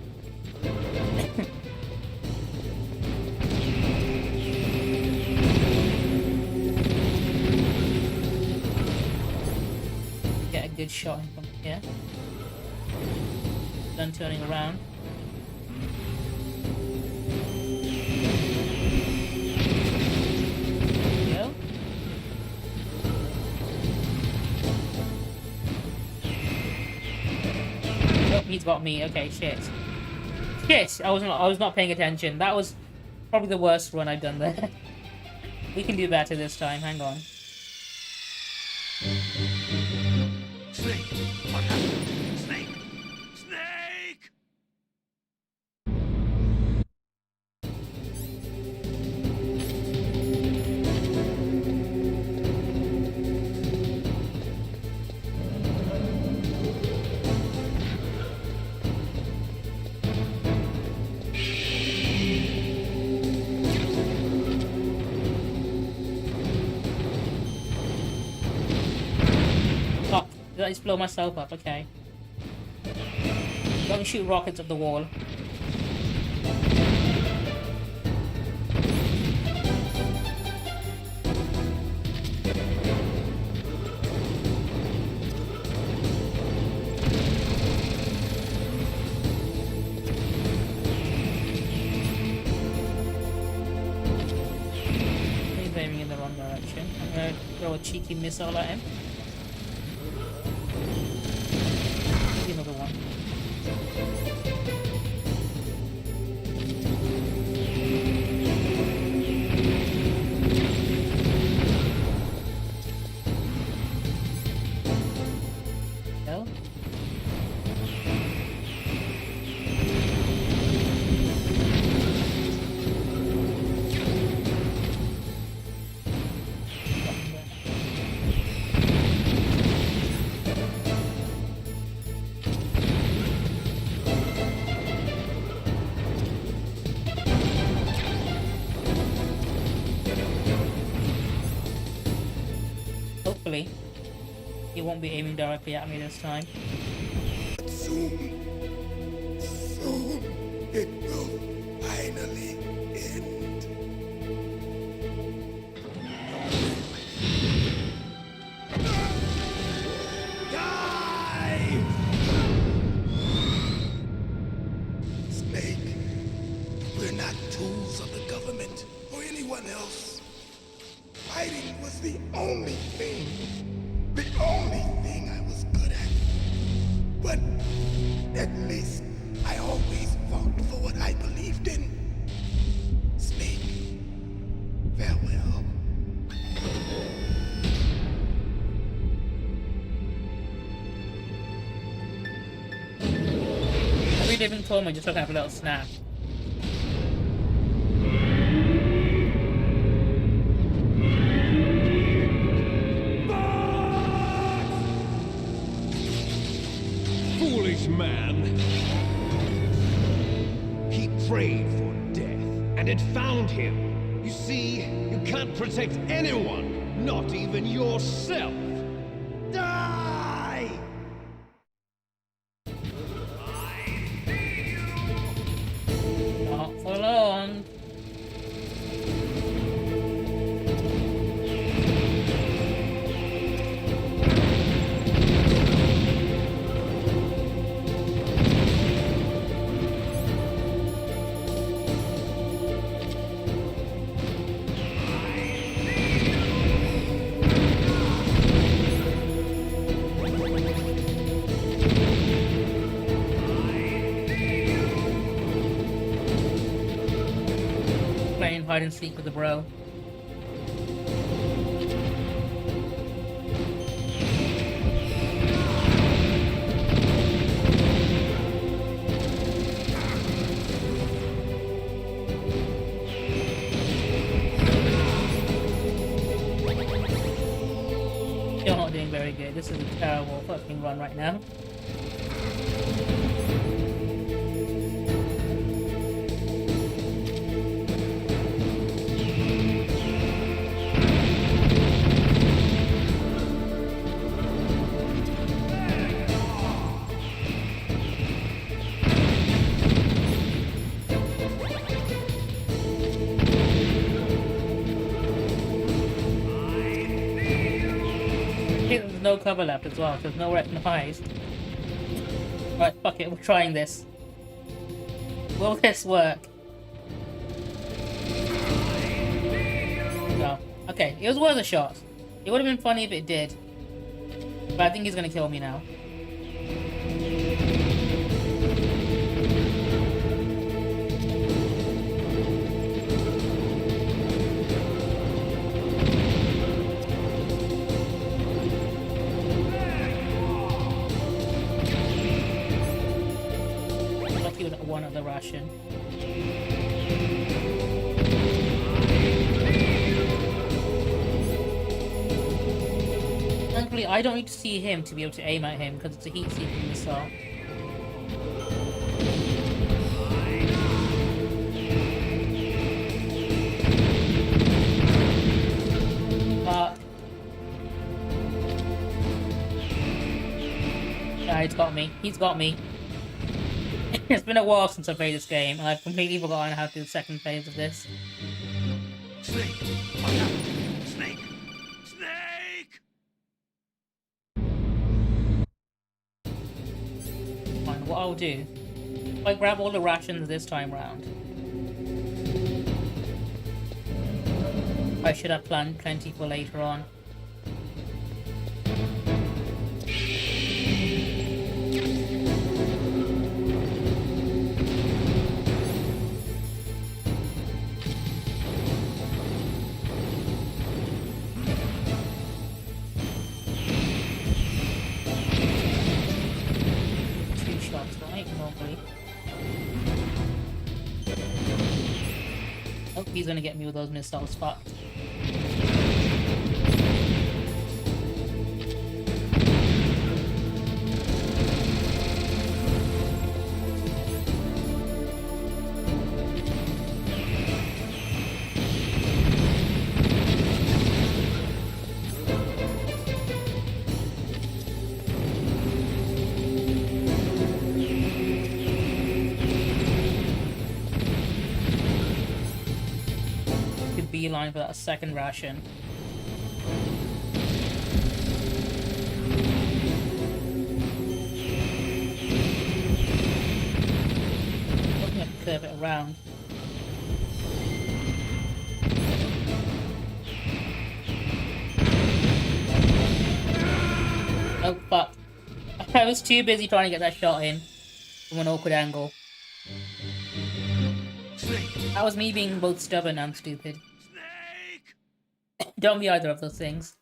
Get a good shot from here. Then turning around. There we go. Oh, he's got me. Okay, shit. Shit! I was not paying attention. That was probably the worst run I've done there. We can do better this time. Hang on. Snake! What happened? Snake! Snake! Oh, did I just blow myself up? Okay. Don't shoot rockets at the wall. He's aiming in the wrong direction. I'm gonna throw a cheeky missile at him. Another one. No? Hopefully, he won't be aiming directly at me this time. Soon, soon, it will finally end. Die! Snake, we're not tools of the government or anyone else. Fighting was the only thing I was good at. But at least I always fought for what I believed in. Snake, farewell. Every living coma just looking have a little snap. Foolish man. He prayed for death, and it found him. You see, you can't protect anyone, not even yourself. Die! Not for long. Playing hide and seek with the bro. Still not doing very good. This is a terrible fucking run right now. There's no cover left as well, so there's nowhere I can hide. Right, fuck it, we're trying this. Will this work? No. Okay, it was worth a shot. It would have been funny if it did. But I think he's gonna kill me now. One of the ration. Thankfully, I don't need to see him to be able to aim at him because it's a heat-seeking missile. Yeah, he's got me. He's got me. It's been a while since I played this game, and I've completely forgotten how to do the second phase of this. Snake! What happened? Snake! Snake! Fine, what I'll do, if I grab all the rations this time round, I should have planned plenty for later on. He's gonna get me with those missiles. Fucked. Beeline for that second ration. I'm gonna curve it around. Oh fuck. I was too busy trying to get that shot in from an awkward angle. That was me being both stubborn and stupid. Don't be either of those things.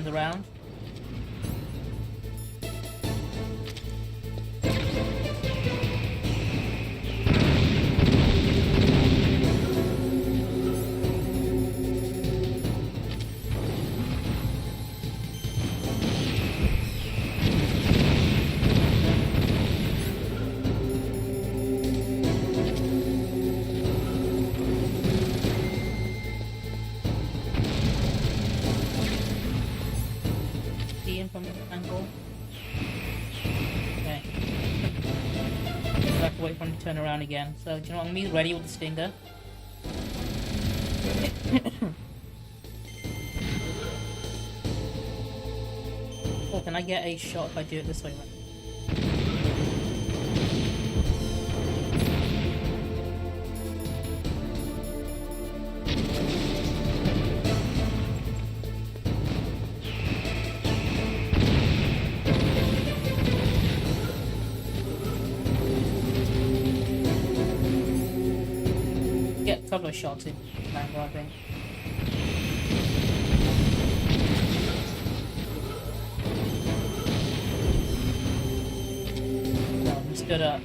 Around. turn around again. So, do you know what? I'm gonna be ready with the stinger. Oh, can I get a shot if I do it this way? Get a couple of shots in Mango, I think. No, he stood up.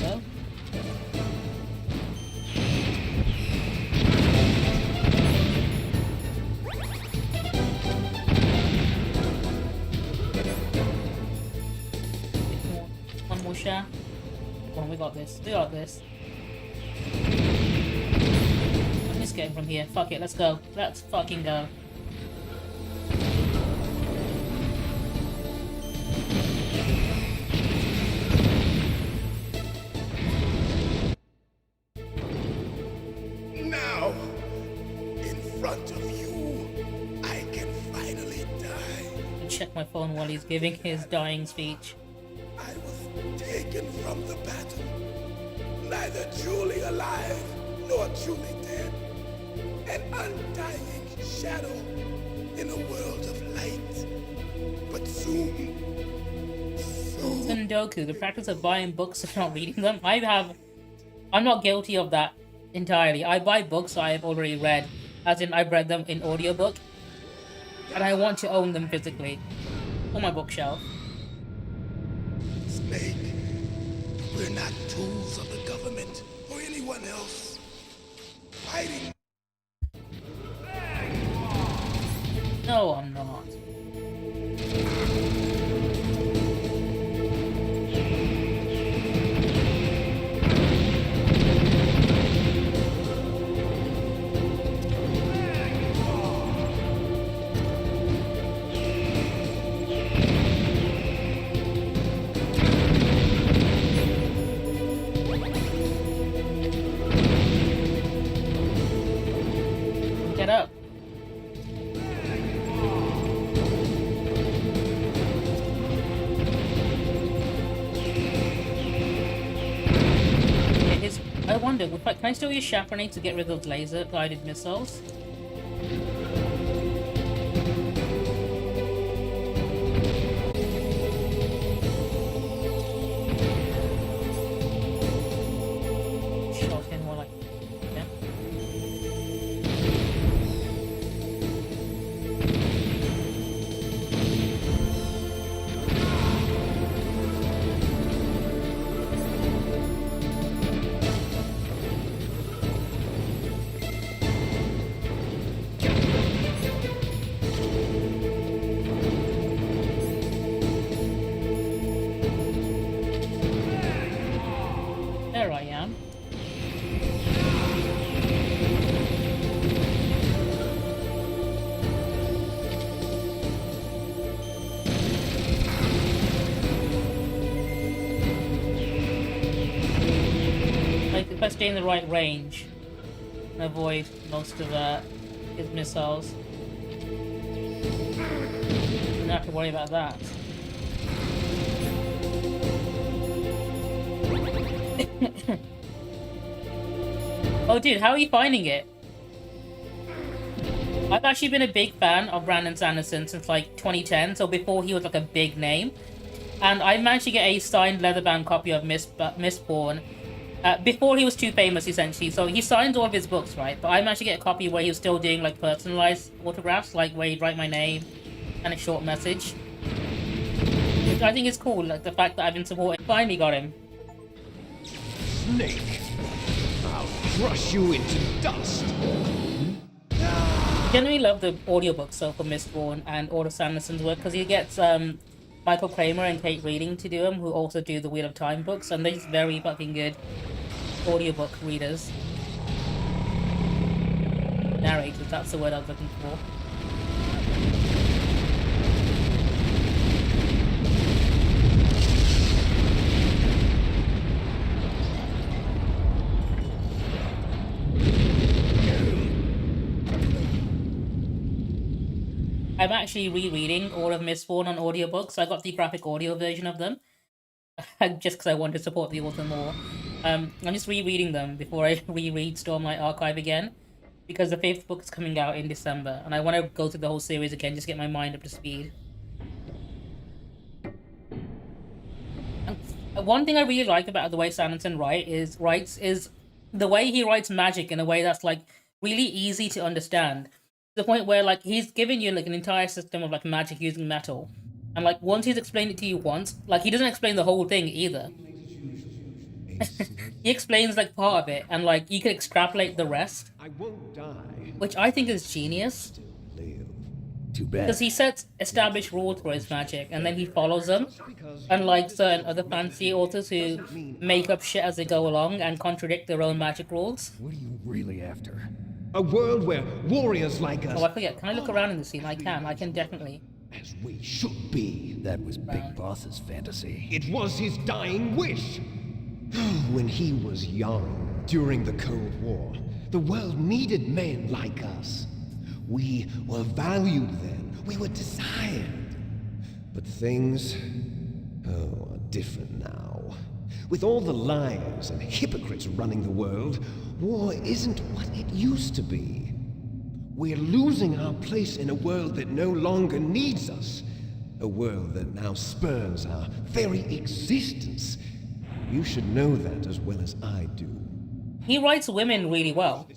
Well. One more shot. Come on, we got this. We got this. I'm just getting from here. Fuck it, let's go. Let's fucking go. Now, in front of you, I can finally die. Check my phone while he's giving his dying speech. I was taken from the battle, neither truly alive nor truly dead. An undying shadow in a world of light. But soon. Sendoku, the practice of buying books and not reading them. I'm not guilty of that entirely. I buy books I have already read, as in I've read them in audiobook, and I want to own them physically on my bookshelf. Snake, we're not tools of the government or anyone else. Fighting. No, I'm not. Get up. I wonder, can I still use chaperone to get rid of laser guided missiles? Shot him while yeah. There I am. Like, if I stay in the right range and avoid most of his missiles, I don't have to worry about that. Oh dude, how are you finding it? I've actually been a big fan of Brandon Sanderson since like 2010, so before he was like a big name. And I managed to get a signed leather-bound copy of Mistborn before he was too famous, essentially. So he signs all of his books, right? But I managed to get a copy where he was still doing like personalized autographs, like where he'd write my name and a short message. Which I think is cool, like the fact that I've been supporting. Finally got him. Snake, I'll crush you into dust. Generally love the audiobooks so for Mistborn and all of Sanderson's work, because he gets Michael Kramer and Kate Reading to do them, who also do the Wheel of Time books, and they're just very fucking good audiobook readers. Narrators, that's the word I was looking for. I'm actually rereading all of Mistborn on audiobooks. I got the graphic audio version of them just because I wanted to support the author more. I'm just rereading them before I reread Stormlight Archive again, because the fifth book is coming out in December, and I want to go through the whole series again, just get my mind up to speed. And one thing I really like about the way Sanderson writes is the way he writes magic in a way that's like really easy to understand. To the point where like he's giving you like an entire system of like magic using metal. And like once he's explained it to you once, like he doesn't explain the whole thing either. He explains like part of it, and like you can extrapolate the rest. I won't die. Which I think is genius. Live. Too bad. Because he sets established rules for his magic, and then he follows them. Unlike certain other fantasy authors who make up shit as they go along and contradict their own magic rules. What are you really after? A world where warriors like us. Oh, I forget. Can I look around in the scene? I can definitely. As we should be. That was Big Boss's fantasy. It was his dying wish. When he was young, during the Cold War, the world needed men like us. We were valued then. We were desired. But things, are different now. With all the liars and hypocrites running the world, war isn't what it used to be. We're losing our place in a world that no longer needs us. A world that now spurns our very existence. You should know that as well as I do. He writes women really well,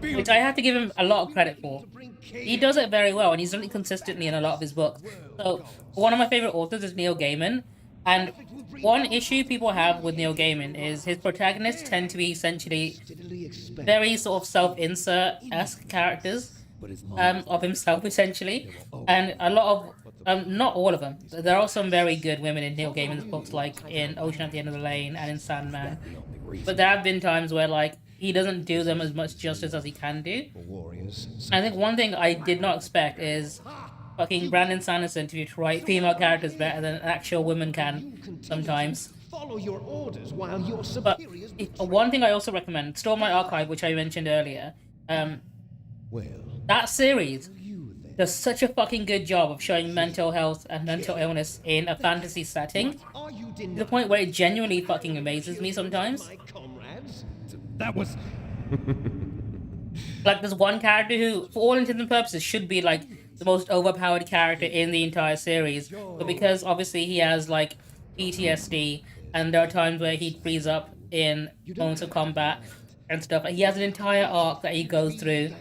which I have to give him a lot of credit for. He does it very well, and he's done it consistently in a lot of his books. So, one of my favorite authors is Neil Gaiman, and one issue people have with Neil Gaiman is his protagonists tend to be essentially very sort of self-insert-esque characters of himself, essentially. And a lot of, not all of them, there are some very good women in Neil Gaiman's books, like in Ocean at the End of the Lane and in Sandman. But there have been times where, like, he doesn't do them as much justice as he can do. I think one thing I did not expect is fucking Brandon Sanderson to write female characters better than actual women can sometimes. Follow your orders while your But superiors. one thing I also recommend, Stormlight Archive, which I mentioned earlier, that series does such a fucking good job of showing mental health and mental illness in a fantasy setting, to the point where it genuinely fucking amazes me sometimes. That was. Like, there's one character who, for all intents and purposes, should be, like, the most overpowered character in the entire series. But because, obviously, he has, like, PTSD, and there are times where he frees up in moments of combat and stuff. He has an entire arc that he goes through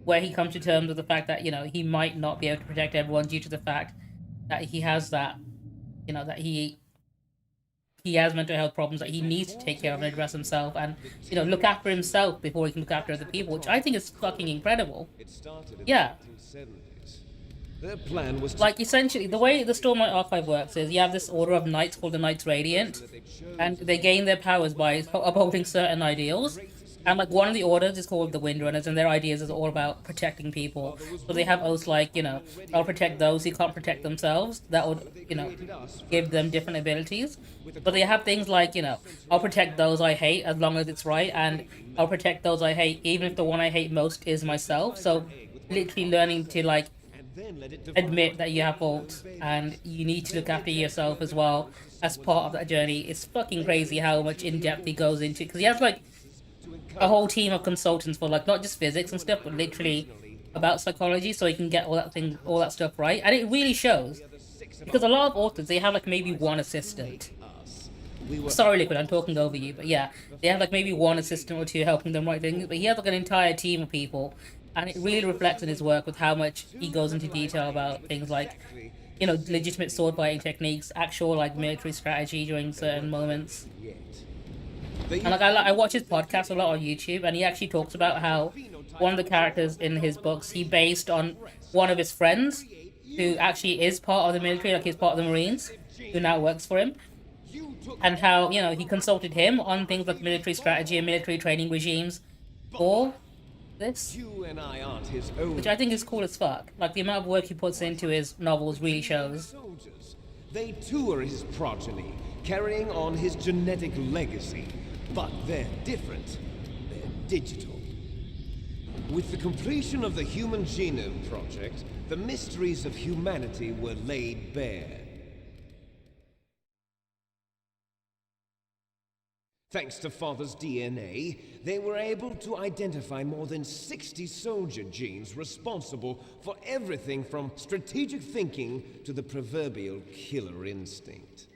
where he comes to terms with the fact that, you know, he might not be able to protect everyone due to the fact that he has that, you know, that he has mental health problems that he needs to take care of and address himself and, you know, look after himself before he can look after other people, which I think is fucking incredible. Yeah. Their plan was Like, essentially, the way the Stormlight Archive works is you have this order of knights called the Knights Radiant, and they gain their powers by upholding certain ideals. And, like, one of the orders is called the Windrunners, and their ideas is all about protecting people. So they have oaths like, you know, I'll protect those who can't protect themselves. That would, you know, give them different abilities. But they have things like, you know, I'll protect those I hate as long as it's right, and I'll protect those I hate even if the one I hate most is myself. So literally learning to, like, admit that you have faults, and you need to look after yourself as well as part of that journey. It's fucking crazy how much in-depth he goes into, because he has, like, a whole team of consultants for, like, not just physics and stuff, but literally about psychology, so he can get all that stuff right. And it really shows, because a lot of authors, they have, like, maybe one assistant. Sorry, Liquid, I'm talking over you, but yeah, they have, like, maybe one assistant or two helping them write things, but he has, like, an entire team of people, and it really reflects in his work with how much he goes into detail about things like, you know, legitimate sword fighting techniques, actual, like, military strategy during certain moments. And, like, I watch his podcast a lot on YouTube, and he actually talks about how one of the characters in his books he based on one of his friends who actually is part of the military, like he's part of the Marines, who now works for him. And how, you know, he consulted him on things like military strategy and military training regimes for this. Which I think is cool as fuck. Like, the amount of work he puts into his novels really shows. They too are his progeny, carrying on his genetic legacy. But they're different. They're digital. With the completion of the Human Genome Project, the mysteries of humanity were laid bare. Thanks to Father's DNA, they were able to identify more than 60 soldier genes responsible for everything from strategic thinking to the proverbial killer instinct.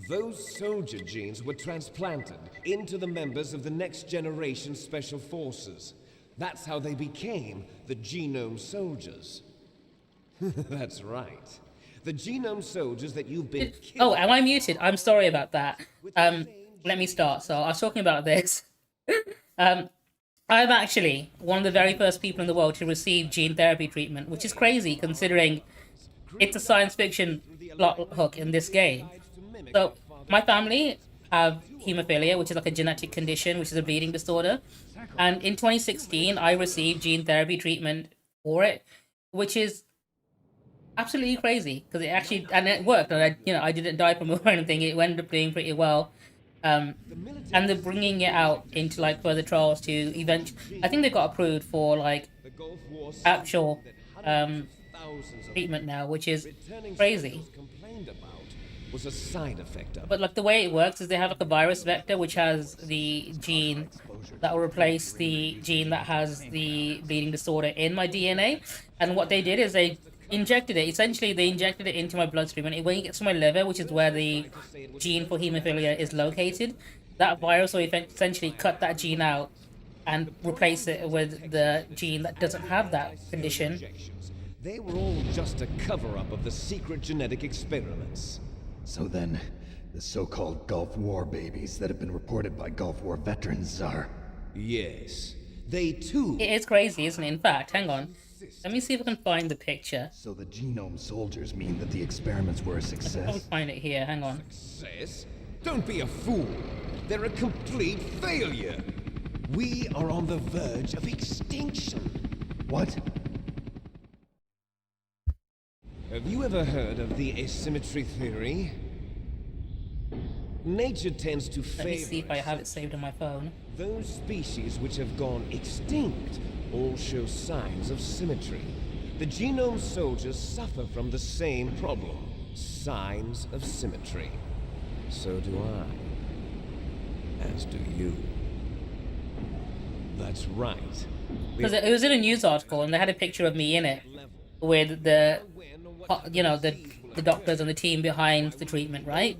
Those soldier genes were transplanted into the members of the next generation special forces. That's how they became the Genome Soldiers. That's right. The Genome Soldiers that you've been Oh, am I muted? I'm sorry about that. Let me start. So I was talking about this. I'm actually one of the very first people in the world to receive gene therapy treatment, which is crazy considering it's a science fiction plot hook in this game. So my family have hemophilia, which is like a genetic condition, which is a bleeding disorder. And in 2016, I received gene therapy treatment for it, which is absolutely crazy because it worked, and I didn't die from it or anything. It ended up doing pretty well. And they're bringing it out into like further trials to I think they got approved for like actual treatment now, which is crazy. Was a side effect of it. But like the way it works is they have like a virus vector which has the gene that will replace the gene that has the bleeding disorder in my DNA. And what they did is they injected it. Essentially, they injected it into my bloodstream, and when it gets to my liver, which is where the gene for hemophilia is located, that virus will essentially cut that gene out and replace it with the gene that doesn't have that condition. They were all just a cover-up of the secret genetic experiments. So then, the so-called Gulf War babies that have been reported by Gulf War veterans are... Yes. They too... It is crazy, isn't it? In fact, hang on. Let me see if I can find the picture. So the Genome Soldiers mean that the experiments were a success? I can probably find it here, hang on. Success? Don't be a fool. They're a complete failure. We are on the verge of extinction. What? Have you ever heard of the asymmetry theory? Nature tends to favor... Let me see if I have it saved on my phone. Those species which have gone extinct all show signs of symmetry. The Genome Soldiers suffer from the same problem. Signs of symmetry. So do I. As do you. That's right. Because it was in a news article, and they had a picture of me in it with the doctors and the team behind the treatment, right?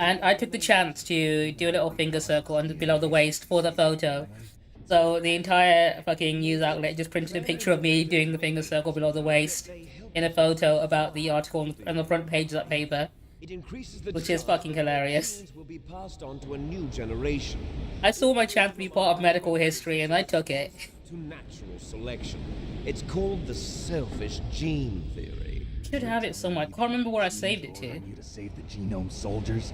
And I took the chance to do a little finger circle under below the waist for the photo. So the entire fucking news outlet just printed a picture of me doing the finger circle below the waist in a photo about the article on the front page of that paper, which is fucking hilarious. I saw my chance to be part of medical history, and I took it. To natural selection. It's called the selfish gene theory. Should have it somewhere. I can't remember where I saved it to. You to save the Genome Soldiers?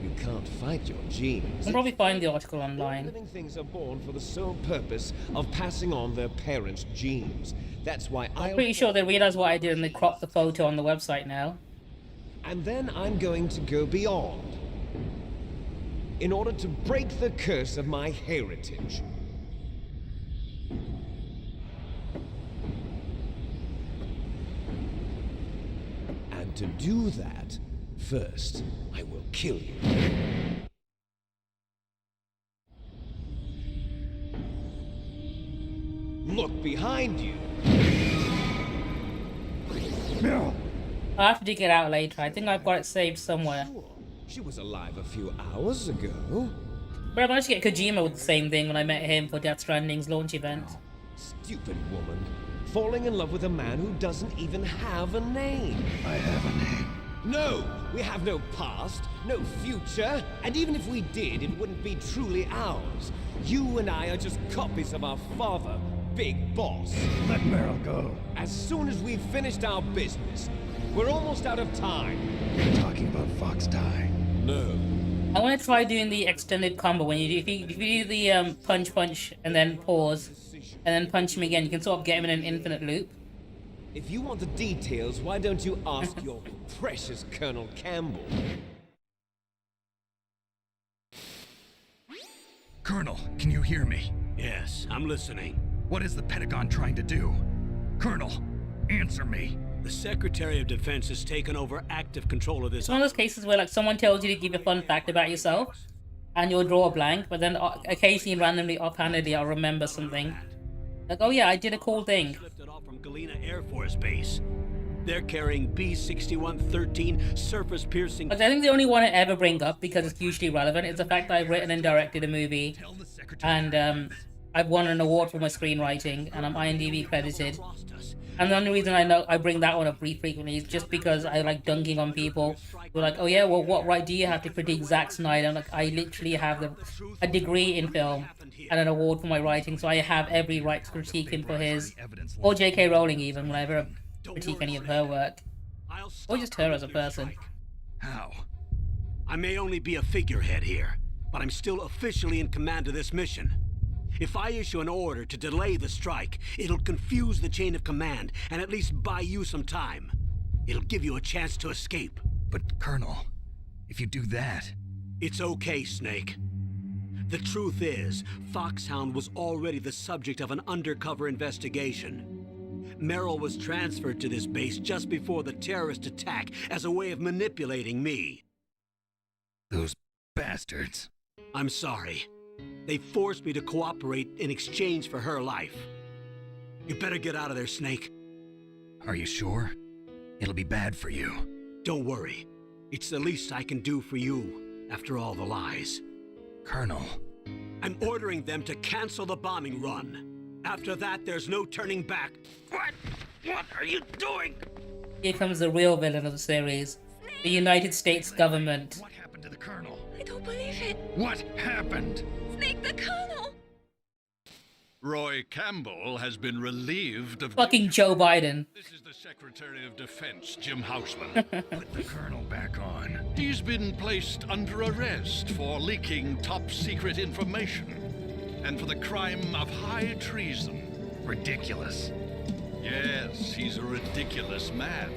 You can't fight your genes. I'll probably find the article online. Living things are born for the sole purpose of passing on their parents' genes. That's why I'm pretty sure they realized what I did and they cropped the photo on the website now. And then I'm going to go beyond. In order to break the curse of my heritage. And to do that, first, I will kill you. Look behind you. No. I'll have to dig it out later. I think I've got it saved somewhere. Sure. She was alive a few hours ago. But I managed to get Kojima with the same thing when I met him for Death Stranding's launch event. Stupid woman. Falling in love with a man who doesn't even have a name. I have a name. No! We have no past, no future, and even if we did, it wouldn't be truly ours. You and I are just copies of our father, Big Boss. Let Meryl go. As soon as we've finished our business, we're almost out of time. You're talking about Fox Die. No. I want to try doing the extended combo when you do, if you do the punch and then pause and then punch him again, you can sort of get him in an infinite loop. If you want the details, why don't you ask your precious Colonel Campbell? Colonel, can you hear me? Yes, I'm listening. What is the Pentagon trying to do? Colonel, answer me. The Secretary of Defense has taken over active control of this. It's one of those cases where like someone tells you to give a fun fact about yourself, and you'll draw a blank, but then occasionally, randomly, offhandedly, I'll remember something. Like, oh yeah, I did a cool thing. Lifted off from Galena Air Force Base. They're carrying B-6113 surface-piercing. But I think the only one I ever bring up, because it's hugely relevant, is the fact that I've written and directed a movie, and I've won an award for my screenwriting, and I'm IMDb credited. And the only reason I know I bring that one up pretty frequently is just because I like dunking on people who are like, oh yeah, well, what right do you have to critique Zack Snyder? I'm like, I literally have a degree in film and an award for my writing, so I have every right to critique him for his, or J.K. Rowling even, whenever I critique any of her work, or just her as a person. How? I may only be a figurehead here, but I'm still officially in command of this mission. If I issue an order to delay the strike, it'll confuse the chain of command and at least buy you some time. It'll give you a chance to escape. But, Colonel, if you do that... It's okay, Snake. The truth is, Foxhound was already the subject of an undercover investigation. Merrill was transferred to this base just before the terrorist attack as a way of manipulating me. Those bastards. I'm sorry. They forced me to cooperate in exchange for her life. You better get out of there, Snake. Are you sure? It'll be bad for you. Don't worry. It's the least I can do for you, after all the lies. Colonel. I'm ordering them to cancel the bombing run. After that, there's no turning back. What? What are you doing? Here comes the real villain of the series. The United States government. What happened to the Colonel? I don't believe it. What happened? Snake the Colonel! Roy Campbell has been relieved of... Fucking Joe Biden. This is the Secretary of Defense, Jim Houseman. Put the Colonel back on. He's been placed under arrest for leaking top-secret information and for the crime of high treason. Ridiculous. Yes, he's a ridiculous man.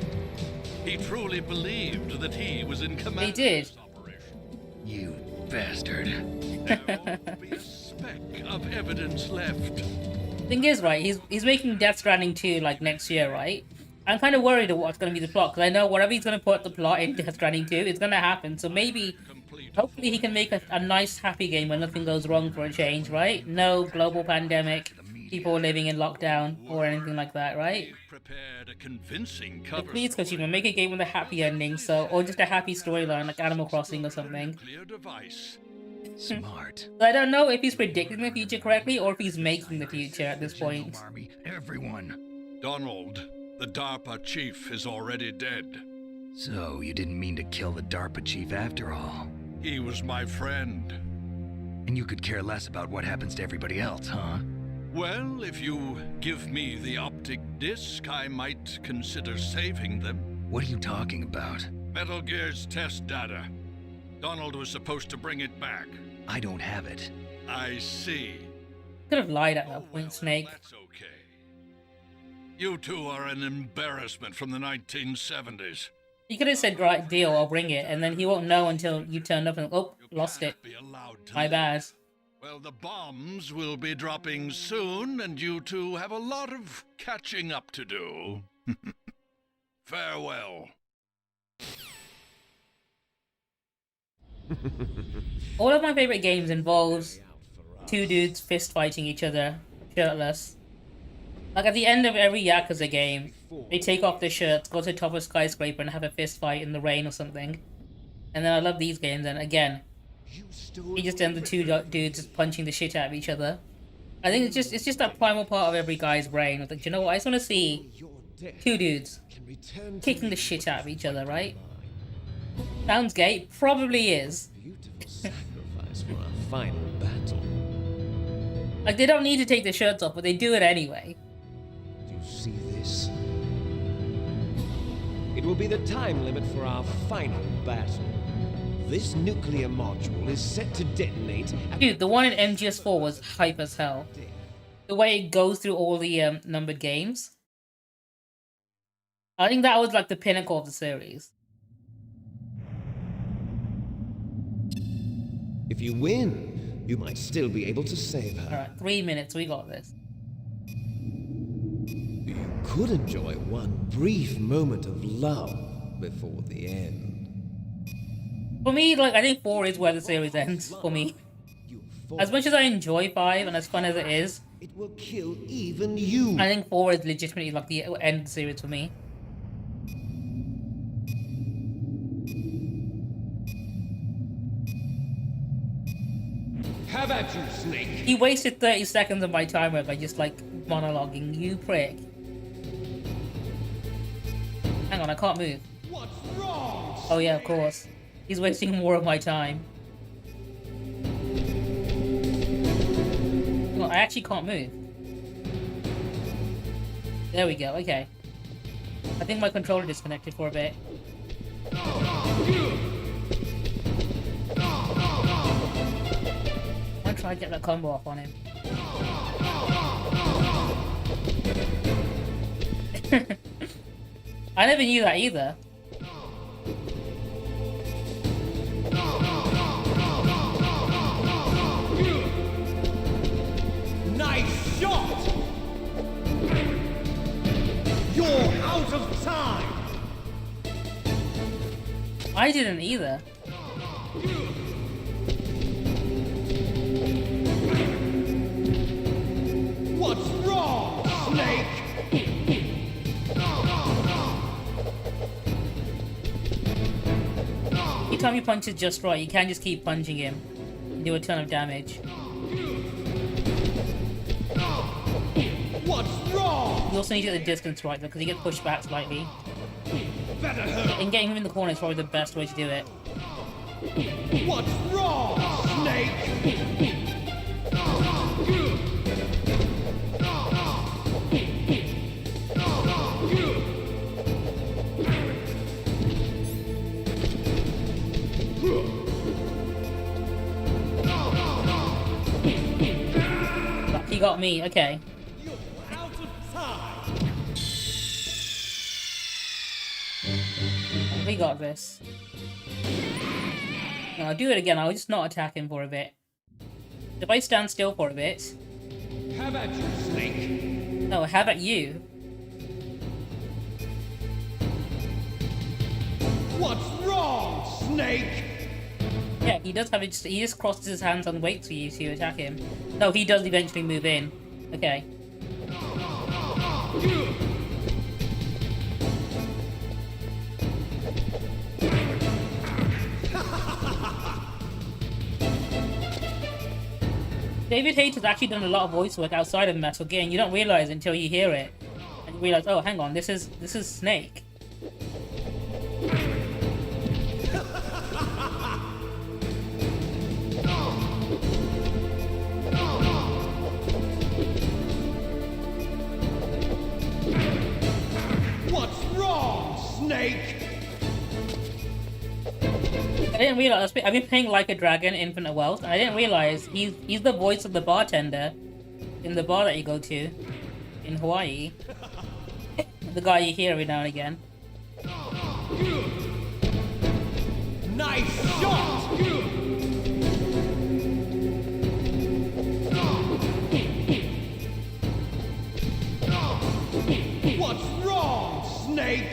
He truly believed that he was in command He did. of this operation. You bastard. There won't be a speck of evidence left. Thing is, right, he's making Death Stranding 2 like next year, right? I'm kind of worried of what's going to be the plot, because I know whatever he's going to put the plot in Death Stranding 2, it's going to happen. So maybe, hopefully he can make a nice, happy game where nothing goes wrong for a change, right? No global pandemic, people living in lockdown, or anything like that, right? Prepared a convincing So cover please, Kojima, make a game with a happy ending, or just a happy storyline like Animal Crossing or something. clear device. Smart. So I don't know if he's predicting the future correctly, or if he's making the future at this point. Army, everyone. Donald, the DARPA chief, is already dead. So, you didn't mean to kill the DARPA chief after all. He was my friend. And you could care less about what happens to everybody else, huh? Well, if you give me the optic disc, I might consider saving them. What are you talking about? Metal Gear's test data. Donald was supposed to bring it back. I don't have it. I see. Could have lied at that point, Snake. That's okay. You two are an embarrassment from the 1970s. He could have said, right, deal, I'll bring it, and then he won't know until you turn up and, oh, lost it. Be allowed to My bad. Well, the bombs will be dropping soon, and you two have a lot of catching up to do. Farewell. All of my favorite games involves two dudes fist fighting each other, shirtless. Like at the end of every Yakuza game, they take off their shirts, go to the top of a skyscraper and have a fist fight in the rain or something. And then I love these games, and again, he just ends the two dudes just punching the shit out of each other. I think it's just that primal part of every guy's brain. Like, you know what? I just want to see two dudes kicking the shit out of each other, right? Sounds gay. Probably is. Beautiful sacrifice for our final battle. Like, they don't need to take their shirts off, but they do it anyway. Do you see this? It will be the time limit for our final battle. This nuclear module is set to detonate at... Dude, the one in MGS4 was hype as hell. The way it goes through all the numbered games. I think that was like the pinnacle of the series. If you win, you might still be able to save her. Alright, 3 minutes, we got this. could enjoy one brief moment of love before the end. For me, like, I think 4 is where the series ends, for me. As much as I enjoy 5 and as fun as it is, it will kill even you. I think 4 is legitimately like the end of the series for me. Have at you, Snake. He wasted 30 seconds of my timer by just like monologuing, you prick. Hang on, I can't move. What's wrong? Oh yeah, of course. He's wasting more of my time. Well, I actually can't move. There we go, okay. I think my controller disconnected for a bit. I'll try to get that combo off on him. I never knew that either. Nice shot! You're out of time! I didn't either. What's wrong, Snake? Every time you punch it just right, you can't just keep punching him and do a ton of damage. What's wrong? You also need to get the distance right though, because he gets pushed back slightly. Better hurt. And getting him in the corner is probably the best way to do it. What's wrong, Snake? He got me, okay. You're out of time. We got this. No, I'll do it again, I'll just not attack him for a bit. If I stand still for a bit... Have at you, Snake. No, how about you? What's wrong, Snake? Yeah, he does have it. He just crosses his hands and waits for you to attack him. No, he does eventually move in. Okay. David Hayter has actually done a lot of voice work outside of Metal Gear, and you don't realize until you hear it, and you realize, oh, hang on, this is Snake. What's wrong, Snake? I didn't realize. I've been playing Like a Dragon, Infinite Wealth, and I didn't realize he's the voice of the bartender in the bar that you go to in Hawaii. The guy you hear every now and again. Nice shot! What's wrong, Snake?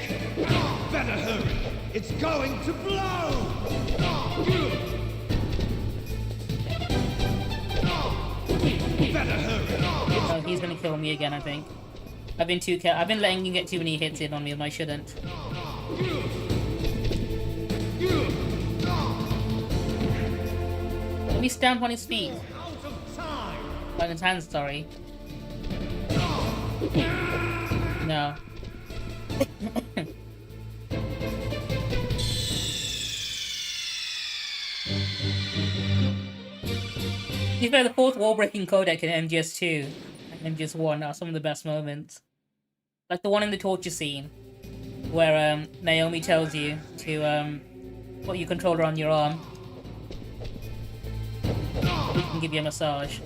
Better hurry. It's going to blow! Better hurry. Oh, he's gonna kill me again, I think. I've been letting him get too many hits in on me, and I shouldn't. Let me stamp on his feet. On his hands, sorry. No. He's the fourth wall-breaking codec in MGS2 and MGS1 are some of the best moments. Like the one in the torture scene, where Naomi tells you to put your controller on your arm. We can give you a massage.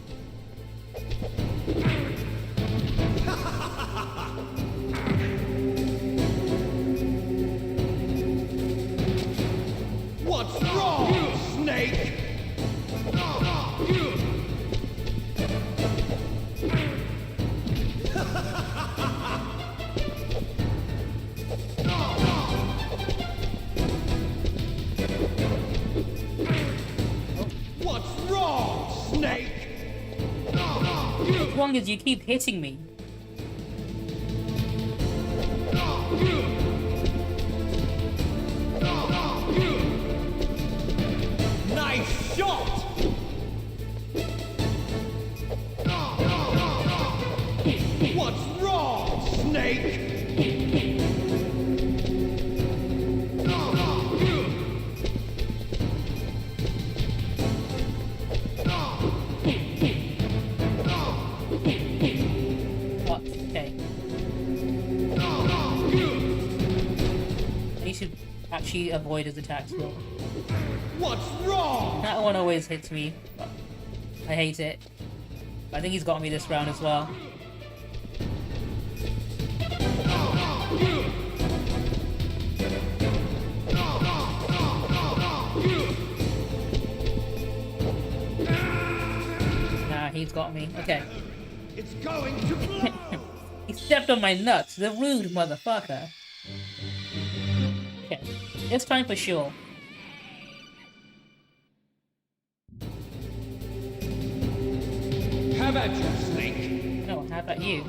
What's wrong, Snake? Snake! What's wrong is you keep hitting me. Nice shot! What's wrong, Snake? What? Okay. You should actually avoid his attacks more. What's wrong? That one always hits me. I hate it. I think he's got me this round as well. Nah, he's got me. Okay. It's going to blow! He stepped on my nuts. The rude motherfucker. Okay. It's time for sure. How about you, Snake? No, how about you?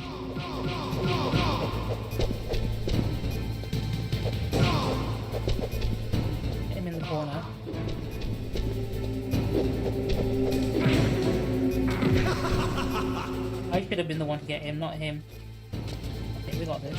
Get him in the corner. I should have been the one to get him, not him. Okay, we got this.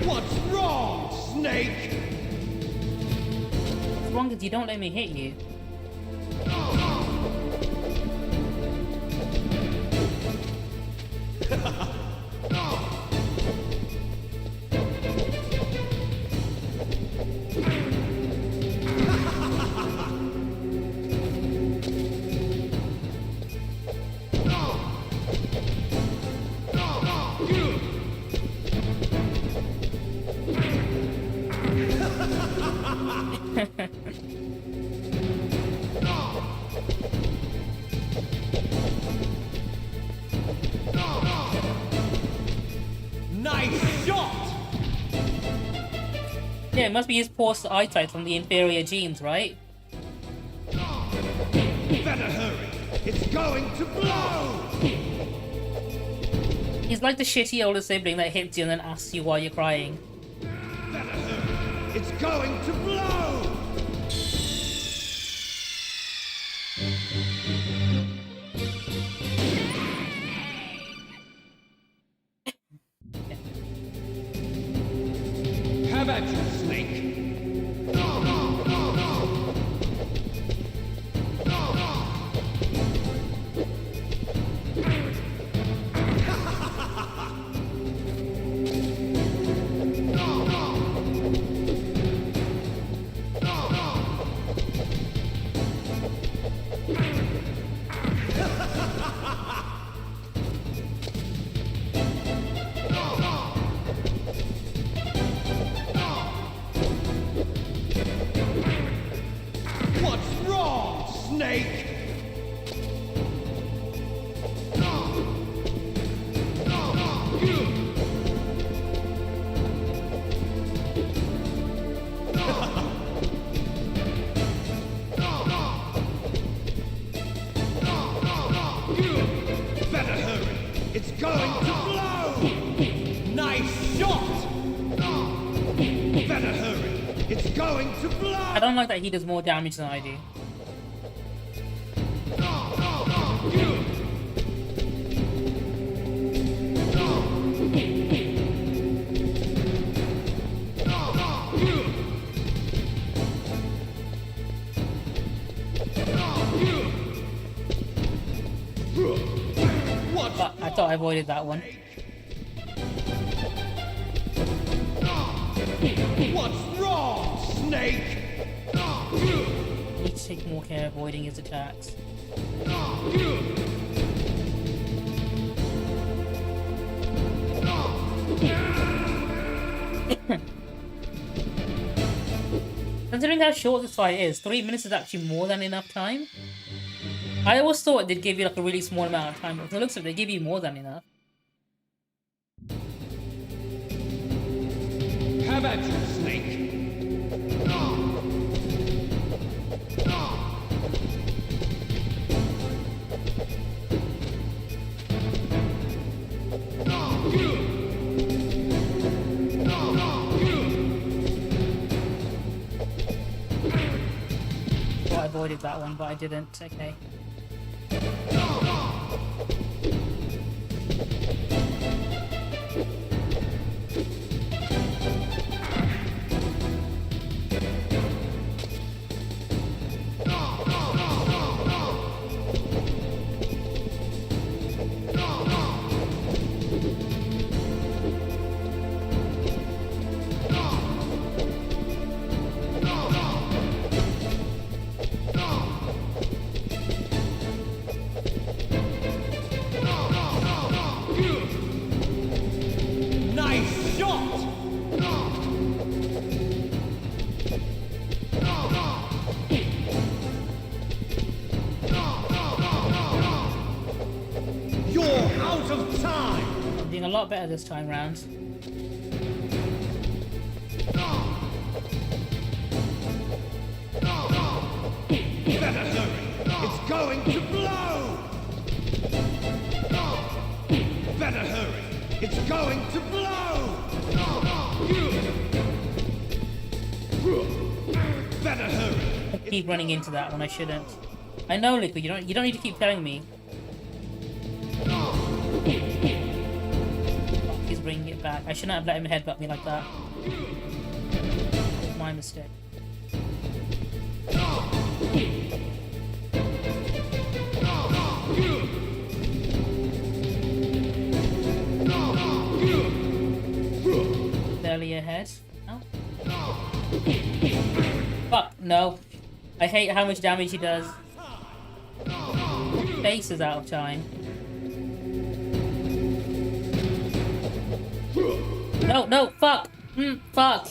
What's wrong, Snake? What's wrong is you don't let me hit you. Nice shot! Yeah, it must be his poor eyesight from the inferior genes, right? Better hurry! It's going to blow! He's like the shitty older sibling that hits you and then asks you why you're crying. Better hurry! It's going to blow! How about you, Snake? What's wrong, Snake? Better hurry! It's going to blow! Nice shot! Better hurry! It's going to blow! I don't like that he does more damage than I do. But I thought I avoided that one. What's wrong, Snake? I need to take more care avoiding his attacks. Considering how short this fight is, 3 minutes is actually more than enough time. I always thought they'd give you like a really small amount of time, but from the looks of it, they give you more than enough. Have at you, Snake. Well, I avoided that one, but I didn't. Okay. Nice shot! You're out of time! I'm doing a lot better this time round. Better hurry! It's going to blow! Better hurry! It's going to blow! Better hurry! I keep running into that when I shouldn't. I know, Liquid, you don't need to keep telling me. Fuck, he's bringing it back. I shouldn't have let him headbutt me like that. It's my mistake. Barely ahead. No. Fuck, no. I hate how much damage he does. Face is out of time. No, no, fuck! Fuck!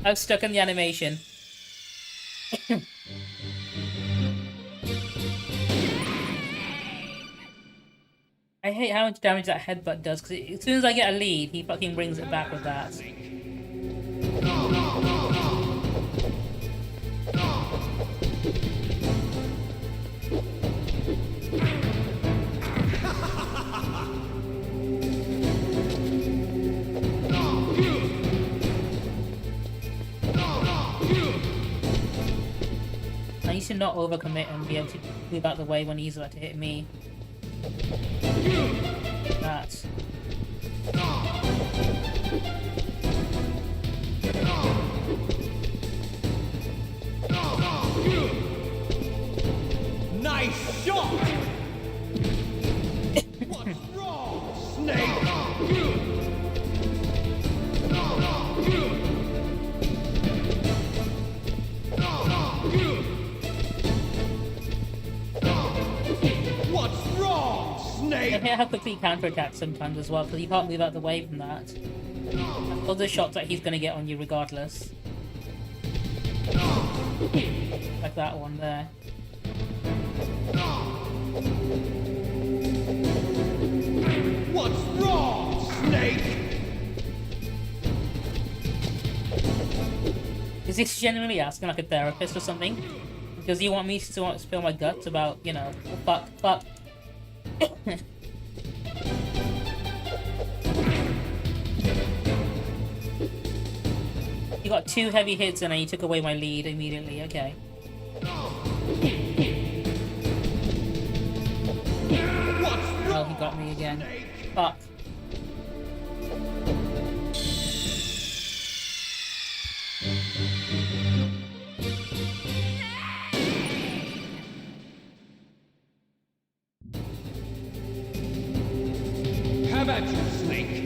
I was stuck in the animation. I hate how much damage that headbutt does, because as soon as I get a lead, he fucking brings it back with that. I used to not overcommit and be able to move out the way when he's about to hit me. That. Nice shot! What's wrong, Snake? What's wrong, Snake? I hate how quickly he counterattacks sometimes as well, because you can't move out the way from that. Other shots that he's gonna get on you regardless. Like that one there. What's wrong, Snake? Is this genuinely asking like a therapist or something? Does he want me to spill my guts about, you know, fuck. You got 2 heavy hits and then you took away my lead immediately, okay. Oh, he got me again. Fuck. Have at you, Snake.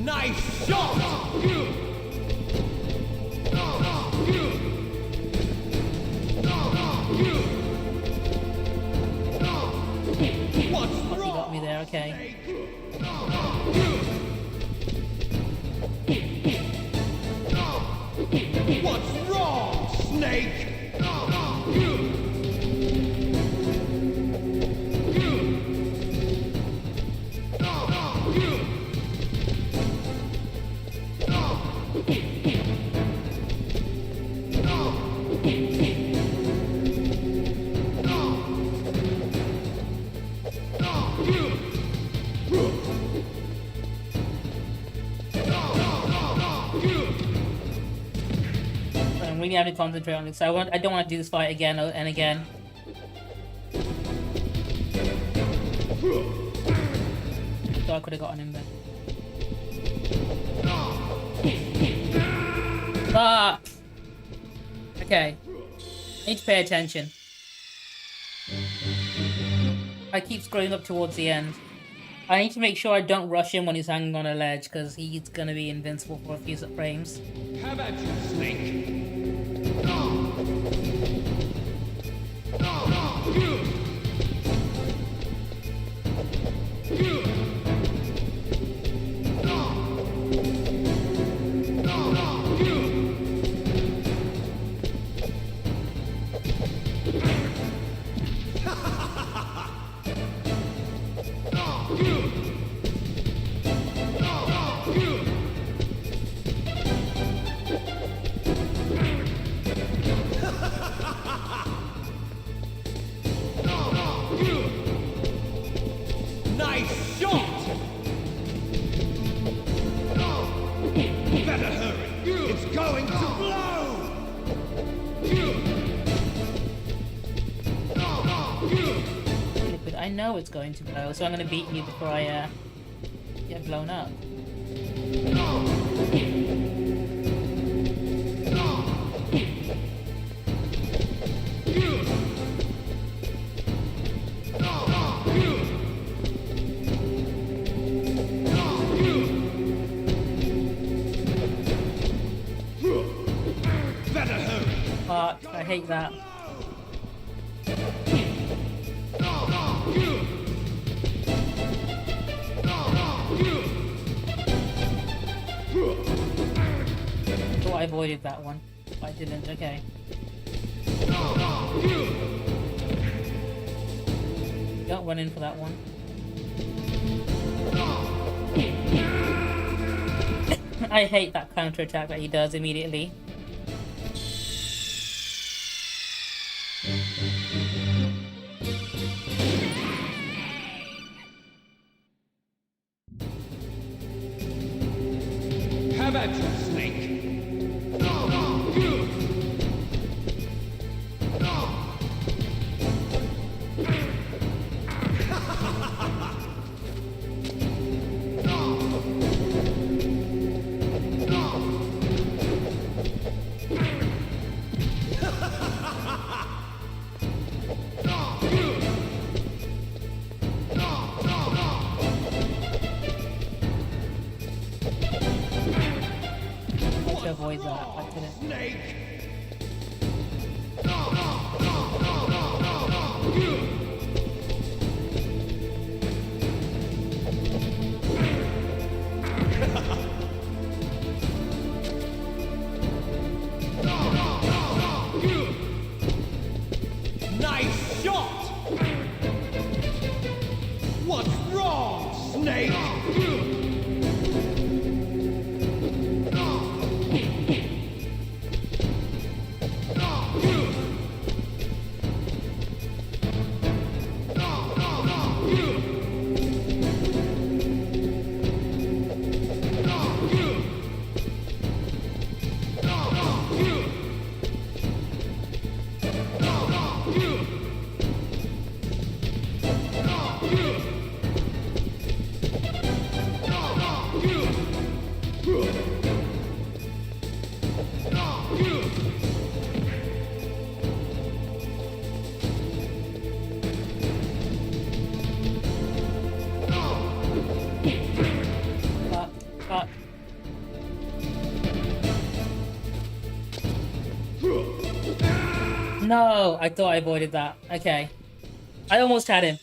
Nice shot! What's Oh, he got me there, okay. What's wrong, Snake? I'm really having to concentrate on this. So I don't want to do this fight again and again. So I could have gotten him there. Fuck! Okay. I need to pay attention. I keep scrolling up towards the end. I need to make sure I don't rush him when he's hanging on a ledge, because he's gonna be invincible for a few frames. How about you, Snake? Nice shot! Better hurry! It's going to blow! But I know it's going to blow, so I'm gonna beat you before I get blown up. Better hurry! Fuck, I hate that. So I avoided that one. I didn't, okay. Don't run in for that one. I hate that counter attack that he does immediately. How about you, Snake? To avoid that, I couldn't. Snake! Nice shot! What's wrong, Snake? Fuck. No, I thought I avoided that. Okay. I almost had him.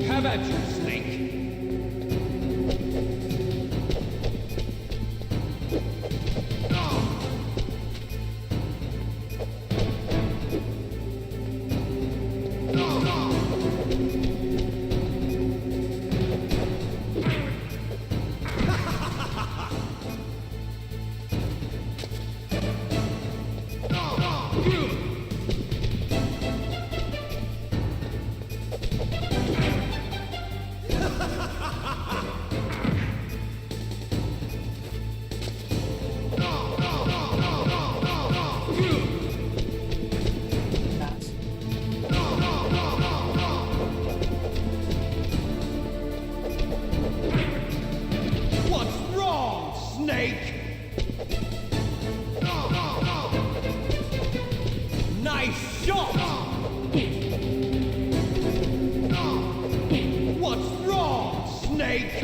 Have at you, Snake. What's wrong, Snake? Nice shot! What's wrong, Snake?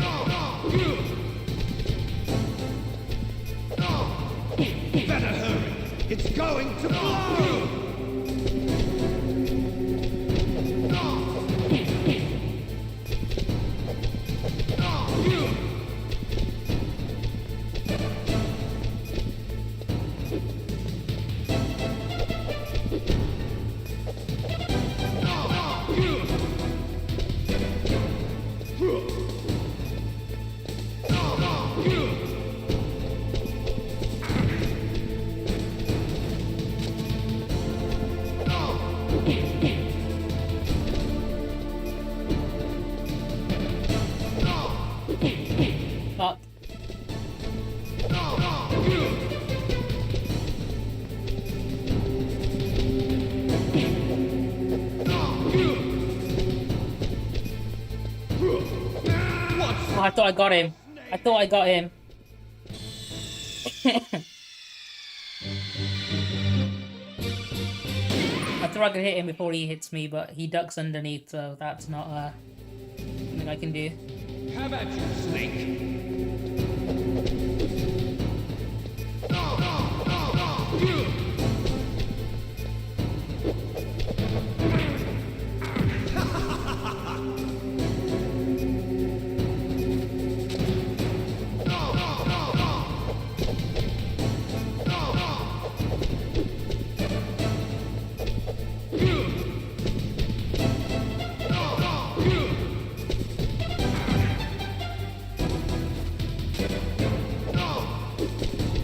Better hurry. It's going to blow! Fuck. Oh, I thought I got him. I thought I got him. I thought I could hit him before he hits me, but he ducks underneath, so that's not something I can do. Have at you, Snake.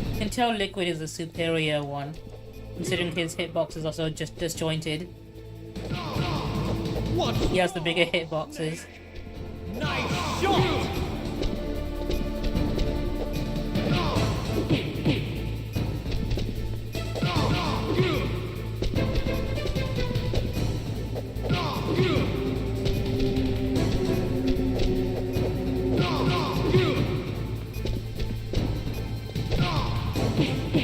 You can tell Liquid is the superior one, considering his hitboxes are so just disjointed. He has the bigger hitboxes. Nice shot!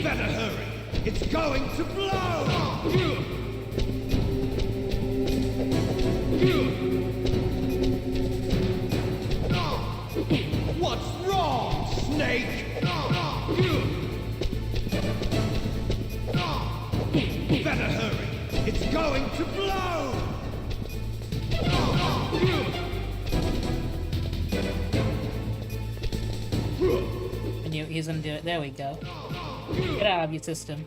Better hurry. It's going to blow! What's wrong, Snake? Better hurry. It's going to blow! I knew he was gonna do it. There we go. Get out of your system.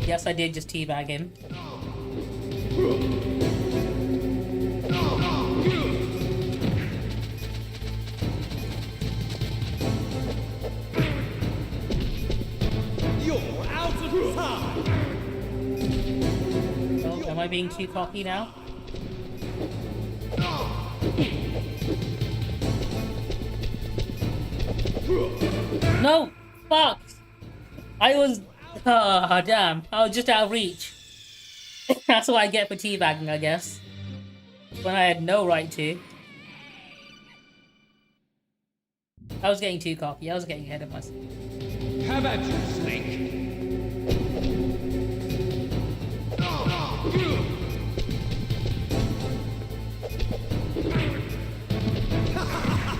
Yes, I did just teabag him. You're out of time! Oh, am I being too cocky now? No! Fuck! I was Oh, damn. I was just out of reach. That's what I get for teabagging, I guess. When I had no right to. I was getting too cocky. I was getting ahead of myself. Have at you, Snake.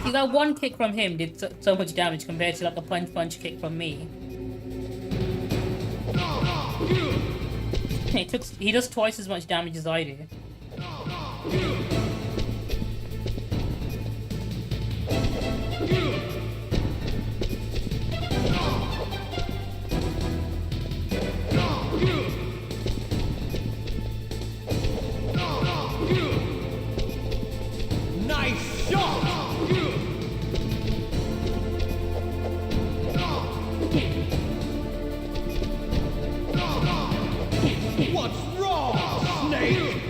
See, that one kick from him did so much damage compared to like a punch kick from me. He does twice as much damage as I do. Nice shot! What's wrong, Snake?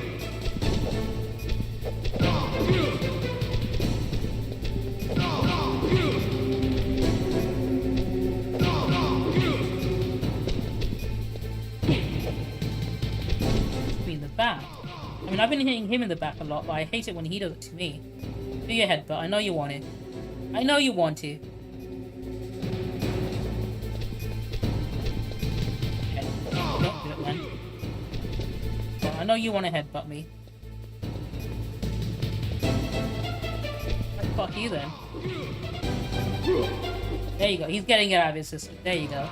In the back. I mean, I've been hitting him in the back a lot, but I hate it when he does it to me. Do your headbutt. I know you want it. I know you want to. Don't do it, man. Well, I know you want to headbutt me. Fuck you then. There you go. He's getting it out of his system. There you go.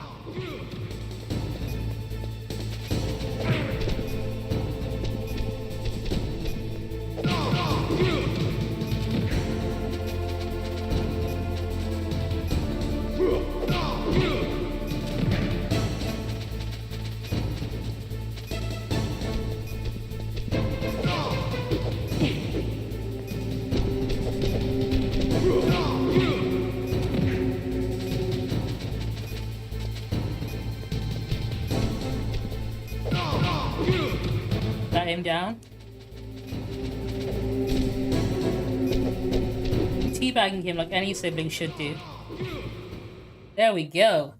Got him down. Teabagging him like any sibling should do. There we go.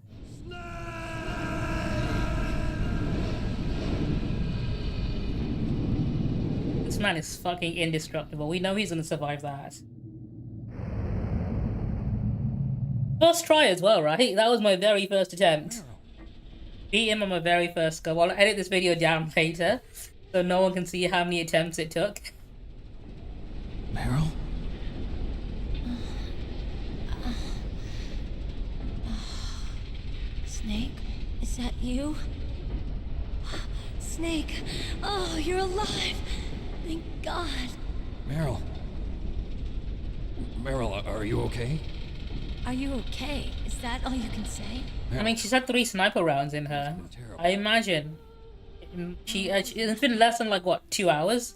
This man is fucking indestructible. We know he's gonna survive that. First try as well, right? That was my very first attempt. Beat him on my very first go. I'll edit this video down later, so no one can see how many attempts it took. Meryl? Snake, is that you? Snake, oh, you're alive! Thank God. Meryl. Meryl, are you okay? Are you okay? Is that all you can say? I mean, she's had 3 sniper rounds in her. I imagine it's been less than like what, 2 hours,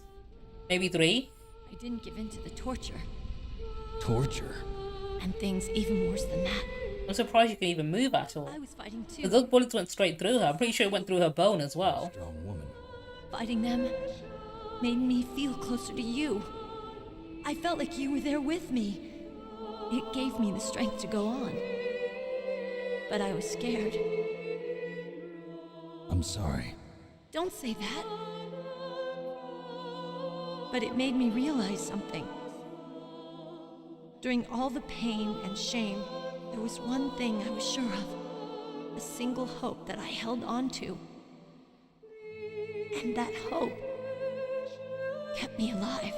maybe 3. I didn't give in to the torture. Torture? And things even worse than that. I'm surprised you can even move at all. I was fighting too. 'Cause those bullets went straight through her. I'm pretty sure it went through her bone as well. Strong woman. Fighting them made me feel closer to you. I felt like you were there with me. It gave me the strength to go on. But I was scared. I'm sorry. Don't say that. But it made me realize something. During all the pain and shame, there was one thing I was sure of. A single hope that I held on to. And that hope kept me alive.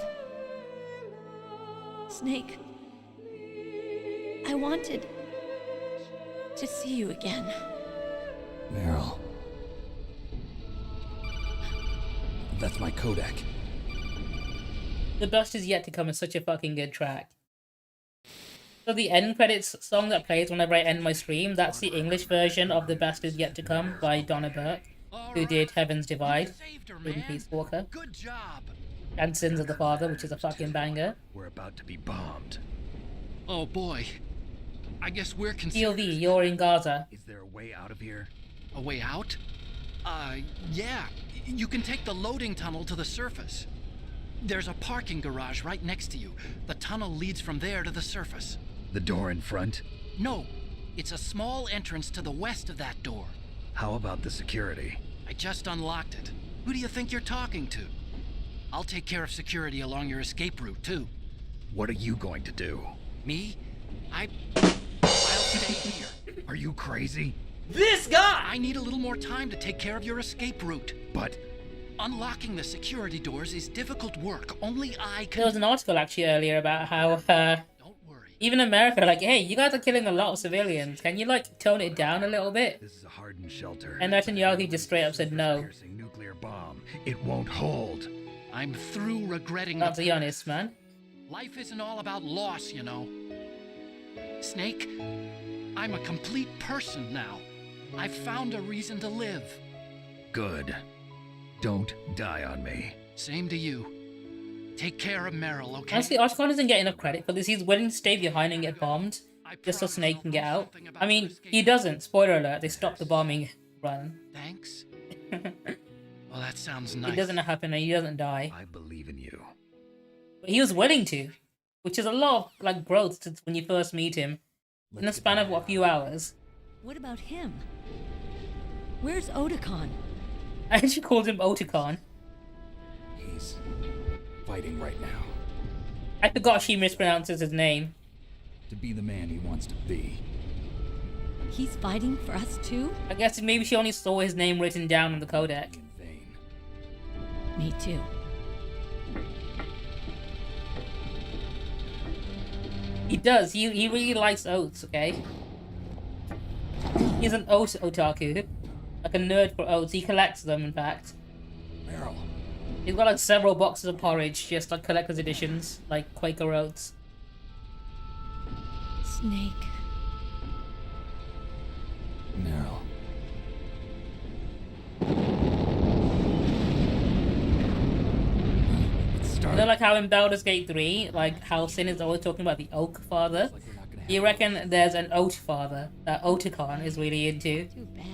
Snake, I wanted to see you again. Meryl. That's my Kodak. The Best Is Yet to Come is such a fucking good track. So the end credits song that plays whenever I end my stream, that's the English version of The Best Is Yet to Come by Donna Burke, who did Heaven's Divide, in Peace Walker, Good job. and Sins of the Father, which is a fucking banger. We're about to be bombed. Oh boy. I guess we're POV, you're in Gaza. Is there a way out of here? A way out? Yeah. You can take the loading tunnel to the surface. There's a parking garage right next to you. The tunnel leads from there to the surface. The door in front? No, it's a small entrance to the west of that door. How about the security? I just unlocked it. Who do you think you're talking to? I'll take care of security along your escape route, too. What are you going to do? Me? I'll stay here. Are you crazy? This guy! I need a little more time to take care of your escape route. But... Unlocking the security doors is difficult work. Only I can... There was an article actually earlier about how, even America, like, hey, you guys are killing a lot of civilians. Can you, like, tone it down a little bit? This is a hardened shelter. And Netanyahu just straight up said no. Piercing nuclear bomb. It won't hold. I'm through regretting... Let's be honest, man. Life isn't all about loss, you know. Snake, I'm a complete person now. I've found a reason to live. Good. Don't die on me. Same to you. Take care of Meryl, okay? Honestly, Archon doesn't get enough credit for this. He's willing to stay behind and get bombed just so Snake can get out. I mean, he doesn't. Spoiler alert, they stopped the bombing run. Thanks. Well, that sounds nice. It doesn't happen and he doesn't die. I believe in you. But he was willing to, which is a lot of, like, growth since when you first meet him. In the span of, what, a few hours. What about him? Where's Otakon? I actually called him Otakon. He's fighting right now. I forgot she mispronounces his name. To be the man he wants to be. He's fighting for us too? I guess maybe she only saw his name written down on the codec. In vain. Me too. He does. He really likes oats, okay? He's an oat otaku. Like a nerd for oats. He collects them, in fact. Meryl. He's got like several boxes of porridge, just like collector's editions, like Quaker oats. Snake. Meryl. You know, like how in Baldur's Gate 3, like how Sin is always talking about the Oak Father? You reckon there's an Oat Father that Otakon is really into? Too bad.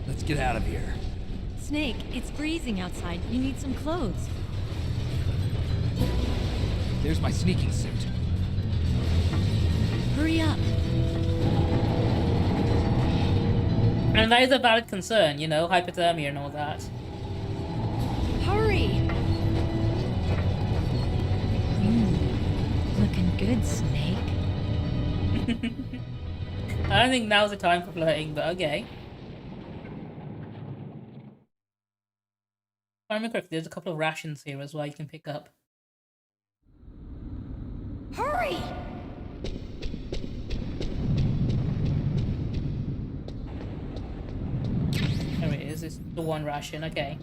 Let's get out of here. Snake, it's freezing outside. You need some clothes. There's my sneaking suit. Hurry up. And that is a valid concern, you know, hypothermia and all that. Hurry! Looking good, Snake. I don't think now's the time for flirting, but okay. If I remember correctly, there's a couple of rations here as well you can pick up. Hurry! There it is, it's the one ration, okay.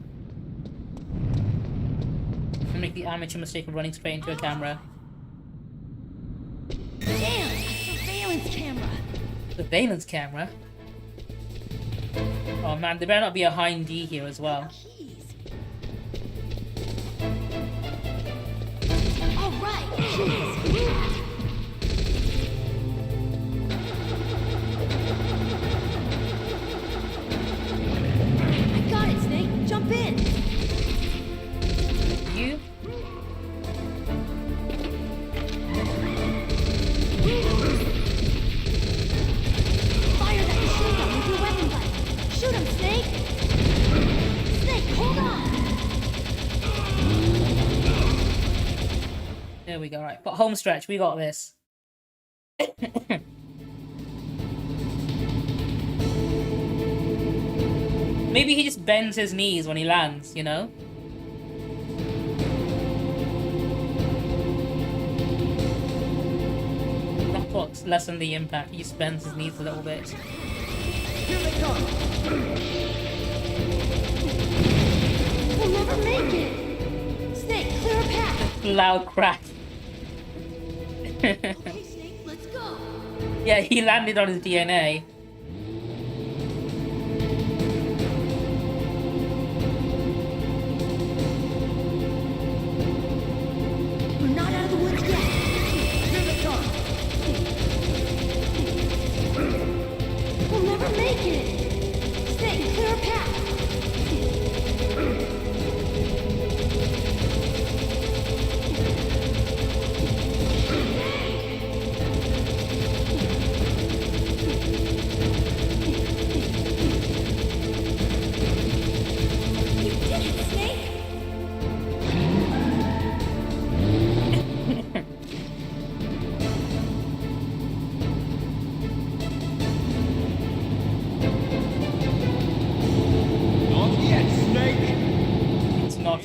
I make the amateur mistake of running straight into a camera. Damn! A surveillance camera! Surveillance camera? Oh man, there better not be a Hind D here as well. All right, keys. I got it, Snake. Jump in. You? Fire that machine gun with your weapon button. Shoot him, Snake. Snake, hold on. There we go, right. But home stretch, we got this. Maybe he just bends his knees when he lands, you know? Not to lessen the impact, he just bends his knees a little bit. Here they come! We'll never make it. Snake, clear a path. Loud crack. Okay, Snake, let's go. Yeah, he landed on his DNA. We're not out of the woods yet. Here they come! We'll never make it. Snake, clear a path.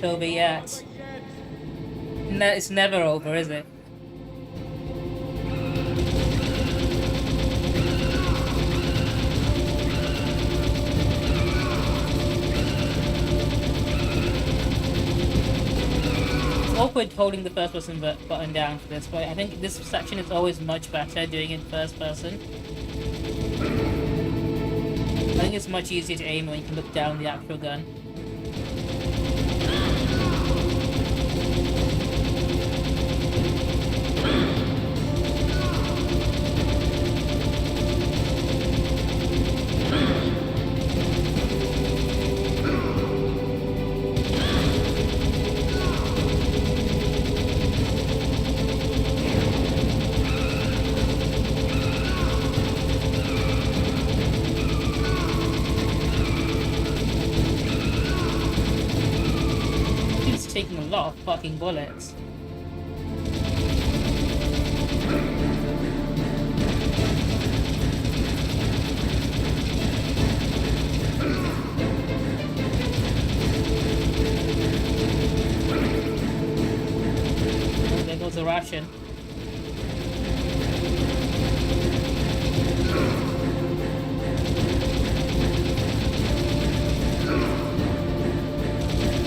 not over yet. It's never over, is it? It's awkward holding the first person button down for this, but I think this section is always much better doing it first person. I think it's much easier to aim when you can look down the actual gun. Taking a lot of fucking bullets. Oh, there goes a ration.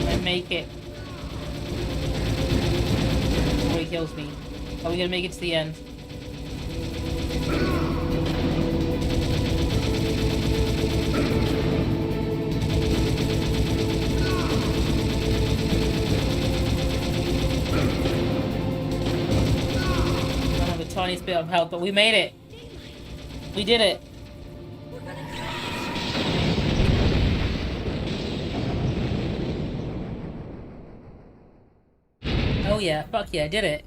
I make it. He kills me. Are we gonna make it to the end? I don't have the tiniest bit of health, but we made it. We did it. Oh yeah, fuck yeah, did it.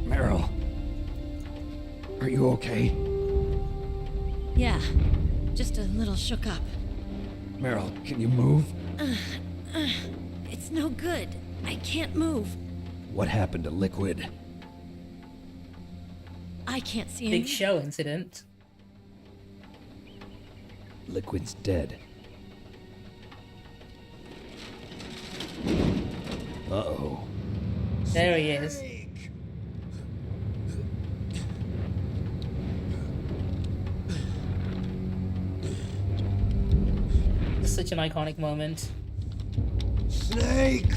Meryl, are you okay? Yeah, just a little shook up. Meryl, can you move? It's no good. I can't move. What happened to Liquid? I can't see Big any. show incident. Liquid's dead. Uh-oh. There he is. Such an iconic moment. Snake!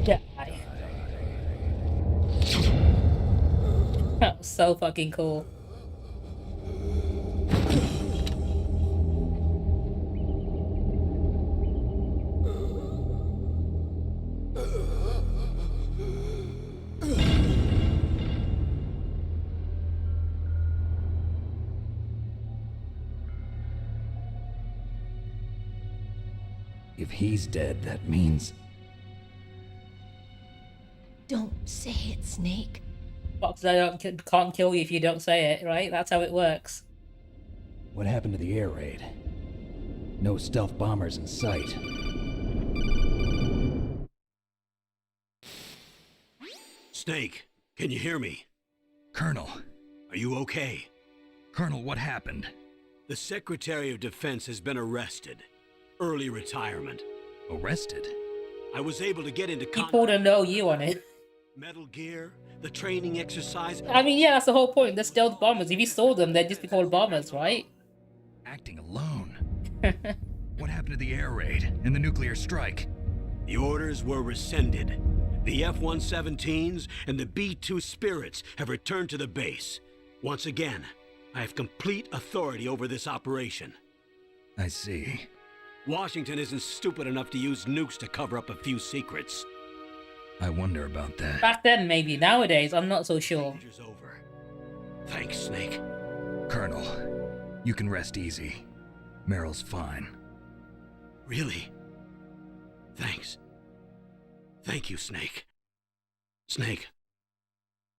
Die. That was so fucking cool. If he's dead, that means... Don't say it, Snake. Fox, can't kill you if you don't say it, right? That's how it works. What happened to the air raid? No stealth bombers in sight. Snake, can you hear me? Colonel. Are you okay? Colonel, what happened? The Secretary of Defense has been arrested. Early retirement. Arrested? I was able to get into People don't know you on it. Metal Gear, the training exercise. I mean, yeah, that's the whole point. They're stealth bombers. If you saw them, they'd just be called bombers, right? Acting alone. What happened to the air raid and the nuclear strike? The orders were rescinded. The F-117s and the B-2 Spirits have returned to the base. Once again, I have complete authority over this operation. I see. Washington isn't stupid enough to use nukes to cover up a few secrets. I wonder about that. Back then, maybe. Nowadays, I'm not so sure. Danger's over. Thanks, Snake. Colonel, you can rest easy. Meryl's fine. Really? Thanks. Thank you, Snake. Snake,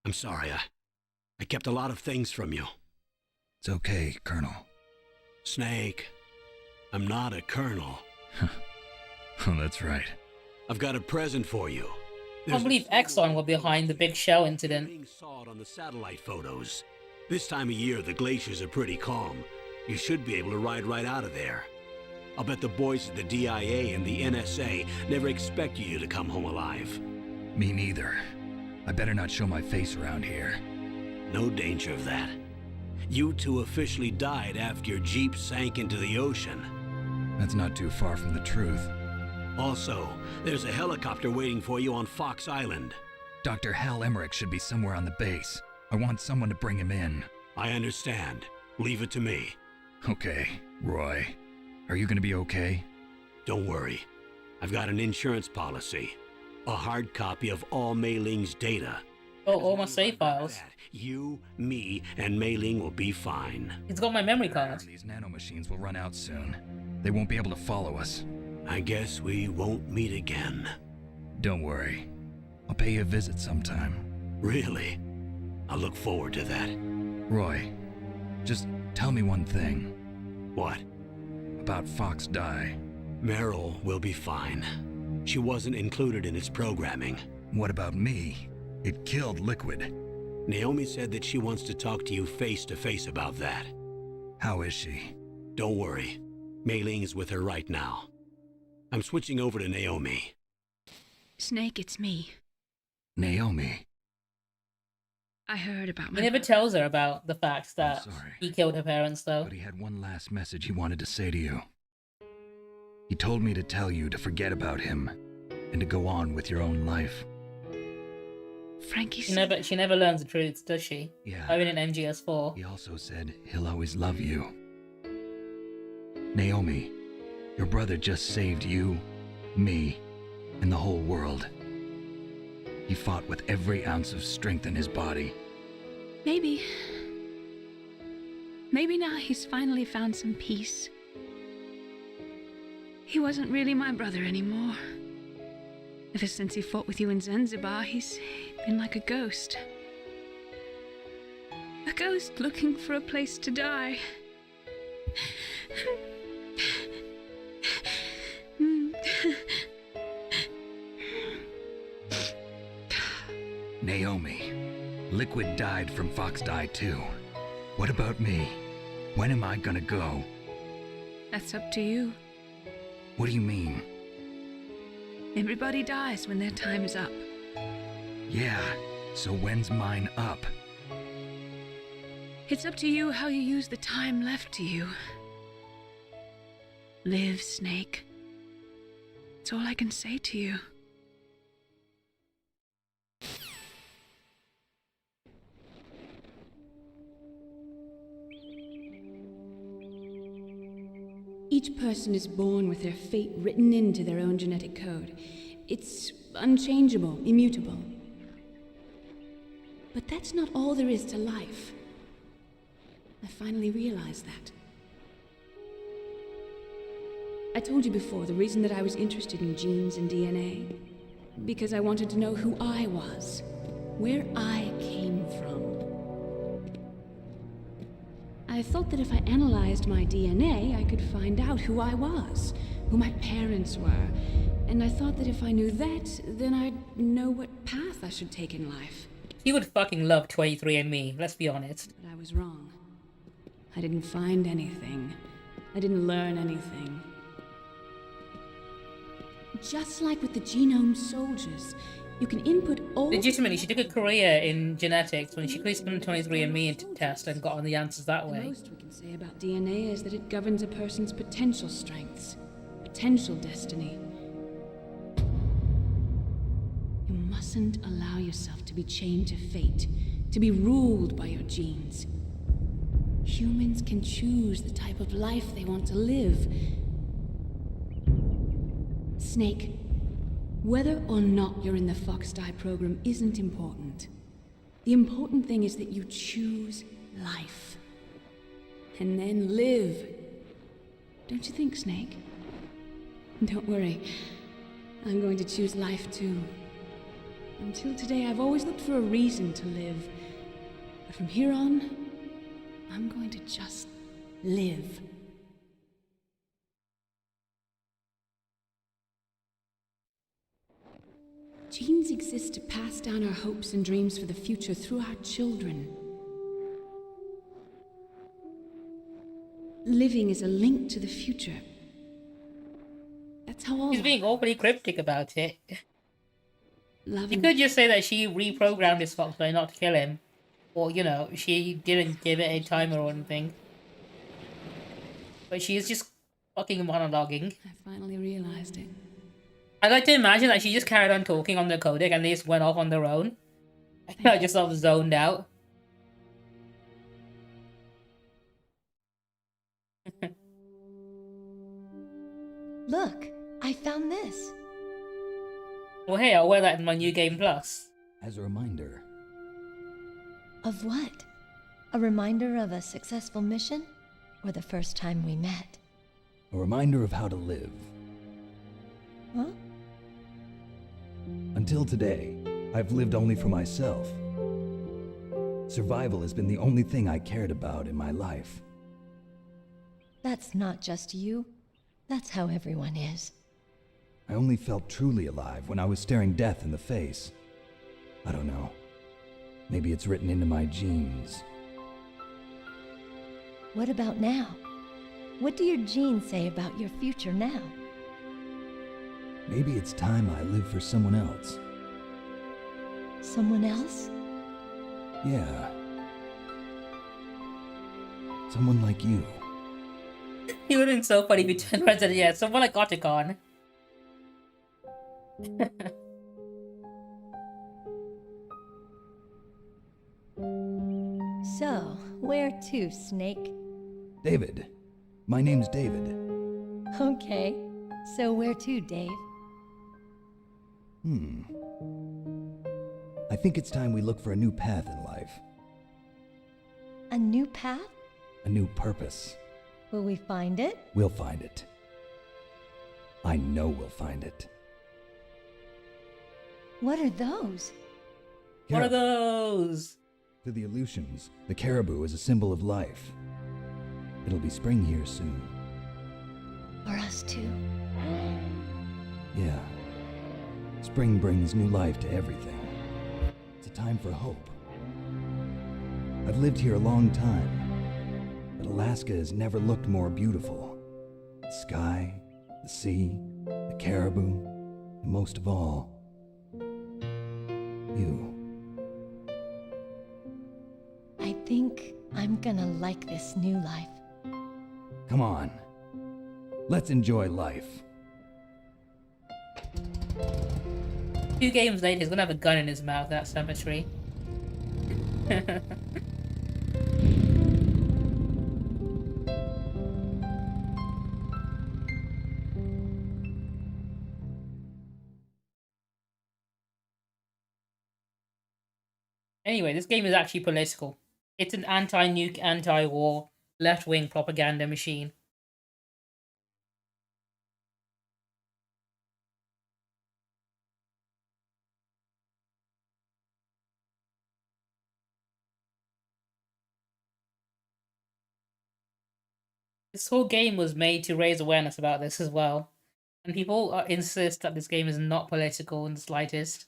I'm sorry. I kept a lot of things from you. It's okay, Colonel. Snake, I'm not a colonel. Oh, that's right. I've got a present for you. I can't believe Exxon were behind the big shell incident. Being saw it on the satellite photos. This time of year, the glaciers are pretty calm. You should be able to ride right out of there. I'll bet the boys at the DIA and the NSA never expected you to come home alive. Me neither. I better not show my face around here. No danger of that. You two officially died after your Jeep sank into the ocean. That's not too far from the truth. Also, there's a helicopter waiting for you on Fox Island. Dr. Hal Emmerich should be somewhere on the base. I want someone to bring him in. I understand. Leave it to me. Okay, Roy. Are you gonna be okay? Don't worry. I've got an insurance policy. A hard copy of all Mei Ling's data. Oh, all my save files. You, me, and Mei Ling will be fine. He's got my memory card. These nanomachines will run out soon. They won't be able to follow us. I guess we won't meet again. Don't worry. I'll pay you a visit sometime. Really? I look forward to that. Roy, just tell me one thing. What? About Fox Die. Meryl will be fine. She wasn't included in its programming. What about me? It killed Liquid. Naomi said that she wants to talk to you face to face about that. How is she? Don't worry. Mei Ling is with her right now. I'm switching over to Naomi. Snake, it's me. Naomi. I heard about He never tells her about the fact that sorry. he killed her parents, though. But he had one last message he wanted to say to you. He told me to tell you to forget about him and to go on with your own life. Frankie She never learns the truth, does she? Yeah. Even in NGS4. He also said he'll always love you. Naomi, your brother just saved you, me, and the whole world. He fought with every ounce of strength in his body. Maybe now he's finally found some peace. He wasn't really my brother anymore. Ever since he fought with you in Zanzibar, he's been like a ghost. A ghost looking for a place to die. Naomi, Liquid died from Fox Die too. What about me? When am I gonna go? That's up to you. What do you mean? Everybody dies when their time is up. Yeah, so when's mine up? It's up to you how you use the time left to you. Live, Snake. That's all I can say to you. Each person is born with their fate written into their own genetic code. It's unchangeable, immutable. But that's not all there is to life. I finally realized that. I told you before the reason that I was interested in genes and DNA. Because I wanted to know who I was, where I came from. I thought that if I analyzed my DNA, I could find out who I was, who my parents were. And I thought that if I knew that, then I'd know what path I should take in life. He would fucking love 23andMe, let's be honest. But I was wrong. I didn't find anything. I didn't learn anything. Just like with the genome soldiers, you can input all... Legitimately, she took a career in genetics when she clicked on the 23andMe test and got on the answers that way. The most we can say about DNA is that it governs a person's potential strengths, potential destiny. You mustn't allow yourself to be chained to fate, to be ruled by your genes. Humans can choose the type of life they want to live. Snake, whether or not you're in the Fox Die program isn't important. The important thing is that you choose life. And then live. Don't you think, Snake? Don't worry. I'm going to choose life too. Until today, I've always looked for a reason to live. But from here on, I'm going to just live. Genes exist to pass down our hopes and dreams for the future through our children. Living is a link to the future. That's how all She's being awfully cryptic about it. love You could just say that she reprogrammed this fox by not to kill him. Or, you know, she didn't give it a timer or anything. But she's just fucking monologuing. I finally realized it. I'd like to imagine that she just carried on talking on the codec and they just went off on their own. I just sort of zoned out. Look, I found this. Well, hey, I'll wear that in my new game plus. As a reminder. Of what? A reminder of a successful mission? Or the first time we met? A reminder of how to live. Huh? Until today, I've lived only for myself. Survival has been the only thing I cared about in my life. That's not just you. That's how everyone is. I only felt truly alive when I was staring death in the face. I don't know. Maybe it's written into my genes. What about now? What do your genes say about your future now? Maybe it's time I live for someone else. Someone else? Yeah. Someone like you. It would have been so funny if you turned around and said, yeah, someone like Otacon. So, where to, Snake? David. My name's David. Okay. So where to, Dave? I think it's time we look for a new path in life. A new path? A new purpose. Will we find it? We'll find it. I know we'll find it. What are those? What are those? To the Aleutians, the caribou is a symbol of life. It'll be spring here soon. For us too. Yeah. Spring brings new life to everything. It's a time for hope. I've lived here a long time, but Alaska has never looked more beautiful. The sky, the sea, the caribou, and most of all, you. I think I'm gonna like this new life. Come on. Let's enjoy life. 2 games later, he's gonna have a gun in his mouth at that cemetery. Anyway, this game is actually political. It's an anti-nuke, anti-war, left-wing propaganda machine. This whole game was made to raise awareness about this as well. And people insist that this game is not political in the slightest.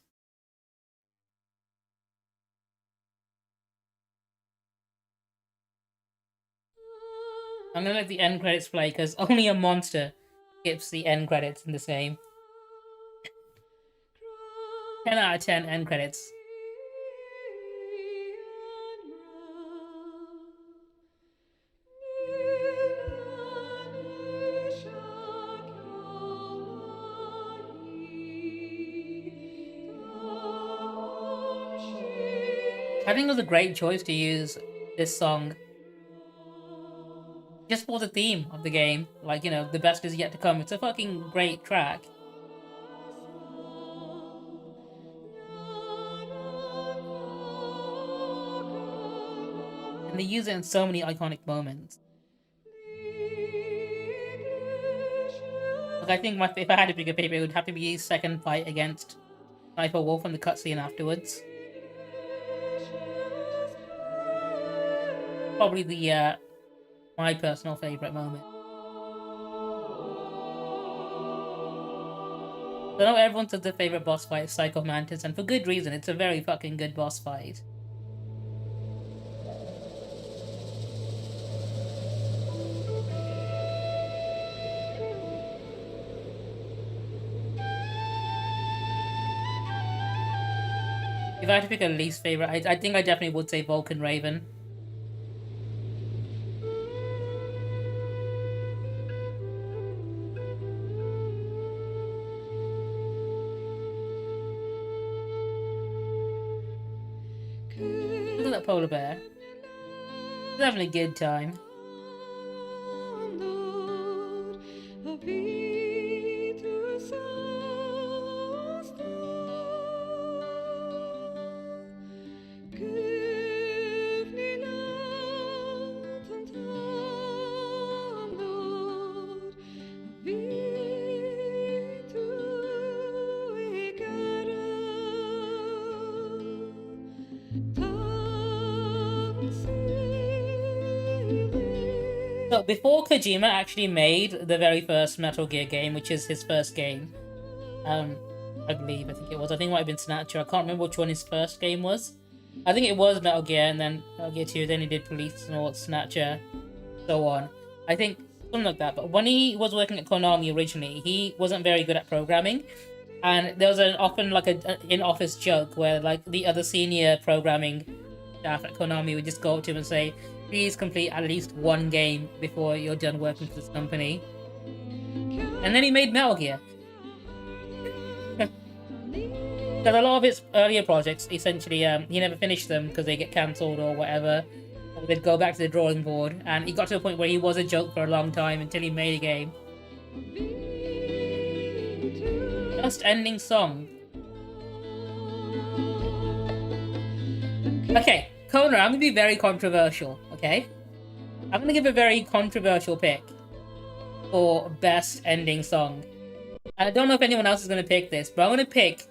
I'm gonna let the end credits play because only a monster skips the end credits in this game. 10 out of 10 end credits. I think it was a great choice to use this song just for the theme of the game. Like, you know, the best is yet to come. It's a fucking great track. And they use it in so many iconic moments. Like, I think if I had to pick a favorite, it would have to be his second fight against Sniper Wolf and the cutscene afterwards. Probably the my personal favorite moment. I know everyone says their favorite boss fight is Psycho Mantis, and for good reason. It's a very fucking good boss fight. If I had to pick a least favorite, I think I definitely would say Vulcan Raven. Look at that polar bear. He's having a good time. So before Kojima actually made the very first Metal Gear game, which is his first game, I think it was. I think it might have been Snatcher. I can't remember which one his first game was. I think it was Metal Gear, and then Metal Gear 2, then he did Police and all, Snatcher, so on. I think something like that. But when he was working at Konami originally, he wasn't very good at programming, and there was often like an in-office joke where like the other senior programming staff at Konami would just go up to him and say, "Please complete at least one game before you're done working for this company." And then he made Metal Gear. Because a lot of his earlier projects, essentially, he never finished them because they get cancelled or whatever. Or they'd go back to the drawing board. And he got to a point where he was a joke for a long time until he made a game. Best ending song. Okay, Kona, I'm going to be very controversial, okay? I'm going to give a very controversial pick for best ending song. And I don't know if anyone else is going to pick this, but I'm going to pick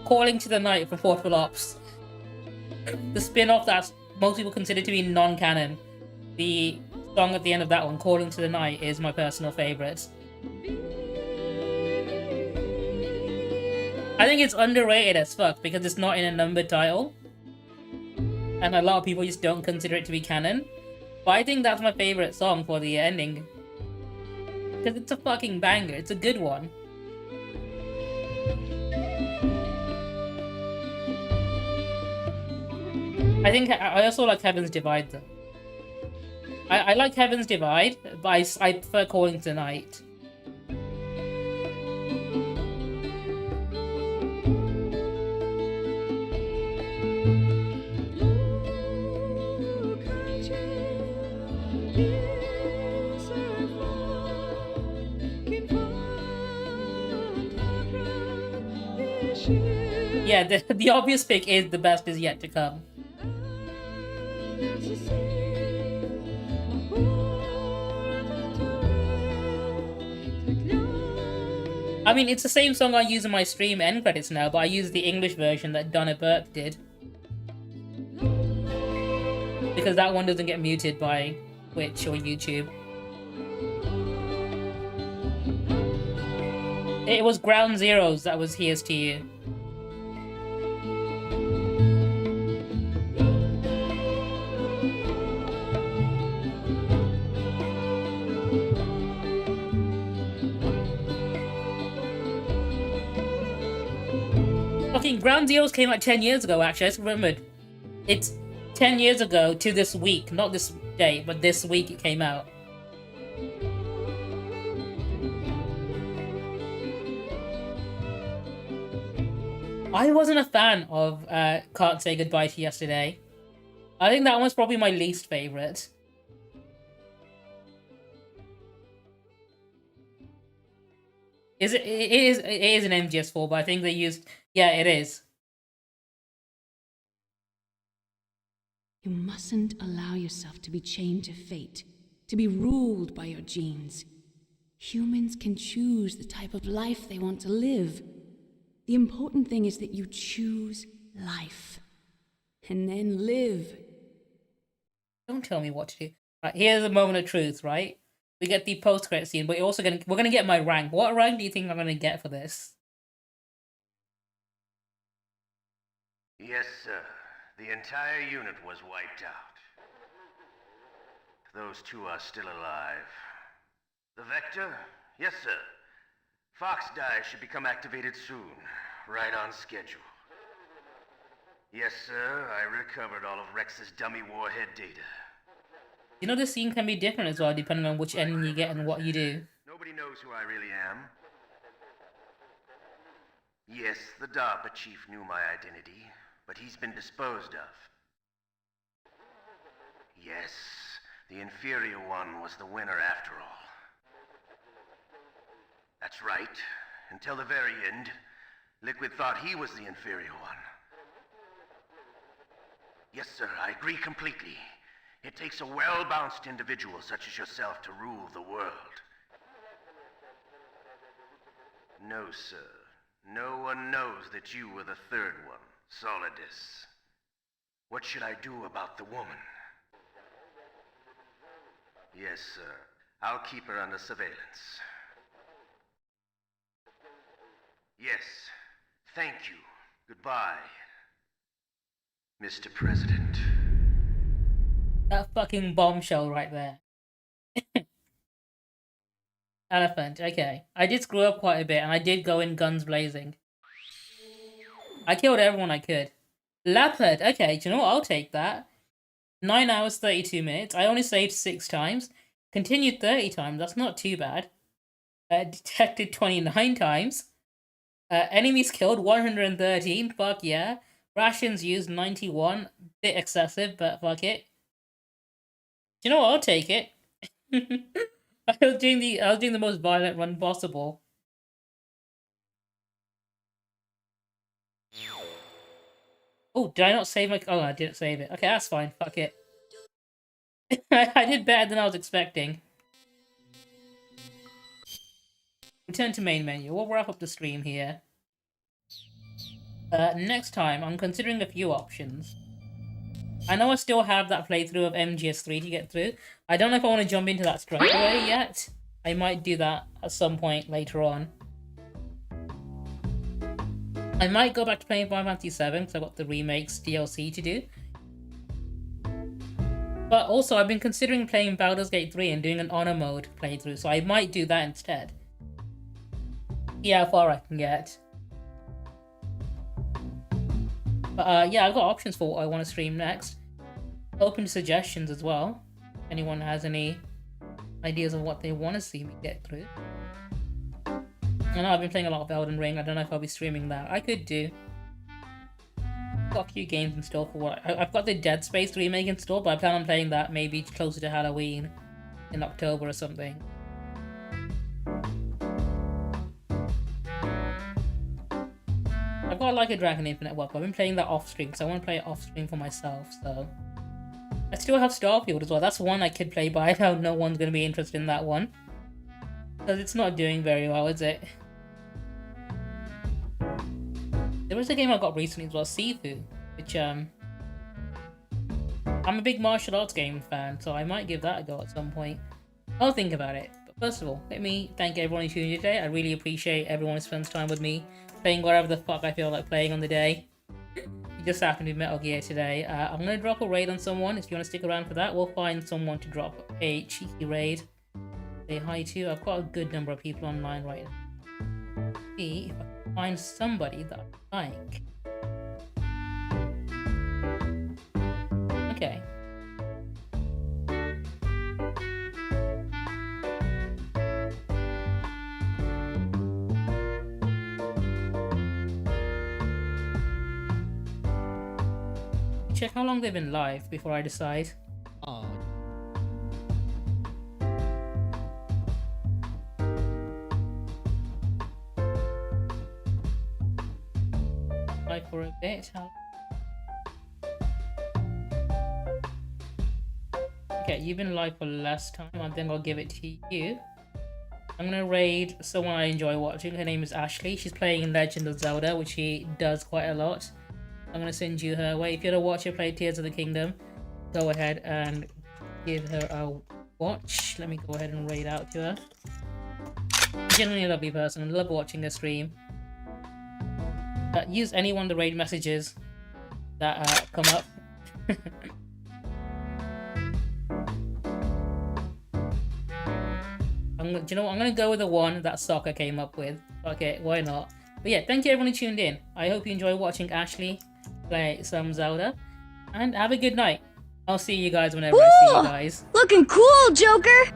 Calling to the Night from Portable Ops. The spin-off that most people consider to be non-canon. The song at the end of that one, Calling to the Night, is my personal favourite. I think it's underrated as fuck because it's not in a numbered title. And a lot of people just don't consider it to be canon. But I think that's my favourite song for the ending. Because it's a fucking banger, it's a good one. I also like Heaven's Divide though. I like Heaven's Divide, but I prefer Calling Tonight. Yeah, the obvious pick is The Best Is Yet to Come. I mean, it's the same song I use in my stream end credits now, but I use the English version that Donna Burke did. Because that one doesn't get muted by Twitch or YouTube. It was Ground Zeroes that was Here's to You. Fucking Ground Zeroes came out 10 years ago, actually. I just remembered. It's 10 years ago to this week. Not this day, but this week it came out. I wasn't a fan of Can't Say Goodbye to Yesterday. I think that one's probably my least favourite. It is an MGS4, but I think they used... Yeah, it is. You mustn't allow yourself to be chained to fate, to be ruled by your genes. Humans can choose the type of life they want to live. The important thing is that you choose life. And then live. Don't tell me what to do. Right, here's a moment of truth, right? We get the post-credit scene, but we're gonna get my rank. What rank do you think I'm gonna get for this? Yes, sir. The entire unit was wiped out. Those two are still alive. The Vector? Yes, sir. Fox Die should become activated soon. Right on schedule. Yes, sir. I recovered all of Rex's dummy warhead data. You know, this scene can be different as well, depending on which ending you get and what you do. Nobody knows who I really am. Yes, the DARPA chief knew my identity, but he's been disposed of. Yes, the inferior one was the winner after all. That's right. Until the very end, Liquid thought he was the inferior one. Yes, sir, I agree completely. It takes a well-balanced individual such as yourself to rule the world. No, sir. No one knows that you were the third one, Solidus. What should I do about the woman? Yes, sir. I'll keep her under surveillance. Yes. Thank you. Goodbye, Mr. President. That fucking bombshell right there. Elephant, okay. I did screw up quite a bit, and I did go in guns blazing. I killed everyone I could. Leopard, okay, do you know what? I'll take that. 9 hours, 32 minutes. I only saved 6 times. Continued 30 times, that's not too bad. Detected 29 times. Enemies killed 113, fuck yeah. Rations used 91, bit excessive, but fuck it. Do you know what? I'll take it. I was doing the most violent run possible. Oh, did I not save my? Oh, I didn't save it. Okay, that's fine. Fuck it. I did better than I was expecting. Return to main menu. We'll wrap up the stream here. Next time, I'm considering a few options. I know I still have that playthrough of MGS3 to get through. I don't know if I want to jump into that straight away yet. I might do that at some point later on. I might go back to playing Final Fantasy VII because I've got the remakes DLC to do. But also, I've been considering playing Baldur's Gate 3 and doing an honor mode playthrough, so I might do that instead. See how far I can get. But yeah, I've got options for what I want to stream next. Open to suggestions as well. If anyone has any ideas of what they want to see me get through. I know I've been playing a lot of Elden Ring. I don't know if I'll be streaming that. I could do. Got a few games in store for what I've got the Dead Space remake in store, but I plan on playing that maybe closer to Halloween in October or something. I've got Like a Dragon Infinite Wealth. I've been playing that off stream, so I want to play it off stream for myself. So I still have Starfield as well. That's one I could play, but I know no one's going to be interested in that one because it's not doing very well, is it? There was a game I got recently as well, Sifu, which I'm a big martial arts game fan, so I might give that a go at some point. I'll think about it. But first of all, let me thank everyone who tuned in today. I really appreciate everyone who spends time with me, playing whatever the fuck I feel like playing on the day. It just happened to be Metal Gear today. I'm going to drop a raid on someone. If you want to stick around for that, we'll find someone to drop a cheeky raid. Say hi to. I've got a good number of people online right now. See if I can find somebody that I like. Okay. Check how long they've been live before I decide. Oh. Live for a bit. Okay, you've been live for less time. I think I'll give it to you. I'm gonna raid someone I enjoy watching. Her name is Ashley. She's playing in Legend of Zelda, which she does quite a lot. I'm gonna send you her way. If you want to watch her play Tears of the Kingdom, go ahead and give her a watch. Let me go ahead and raid out to her. Genuinely a lovely person. I love watching the stream. Use any one of the raid messages that come up. Do you know what? I'm gonna go with the one that Soccer came up with. Okay, why not? But yeah, thank you everyone who tuned in. I hope you enjoy watching Ashley play some Zelda. And have a good night. I'll see you guys whenever I see you guys. Looking cool, Joker!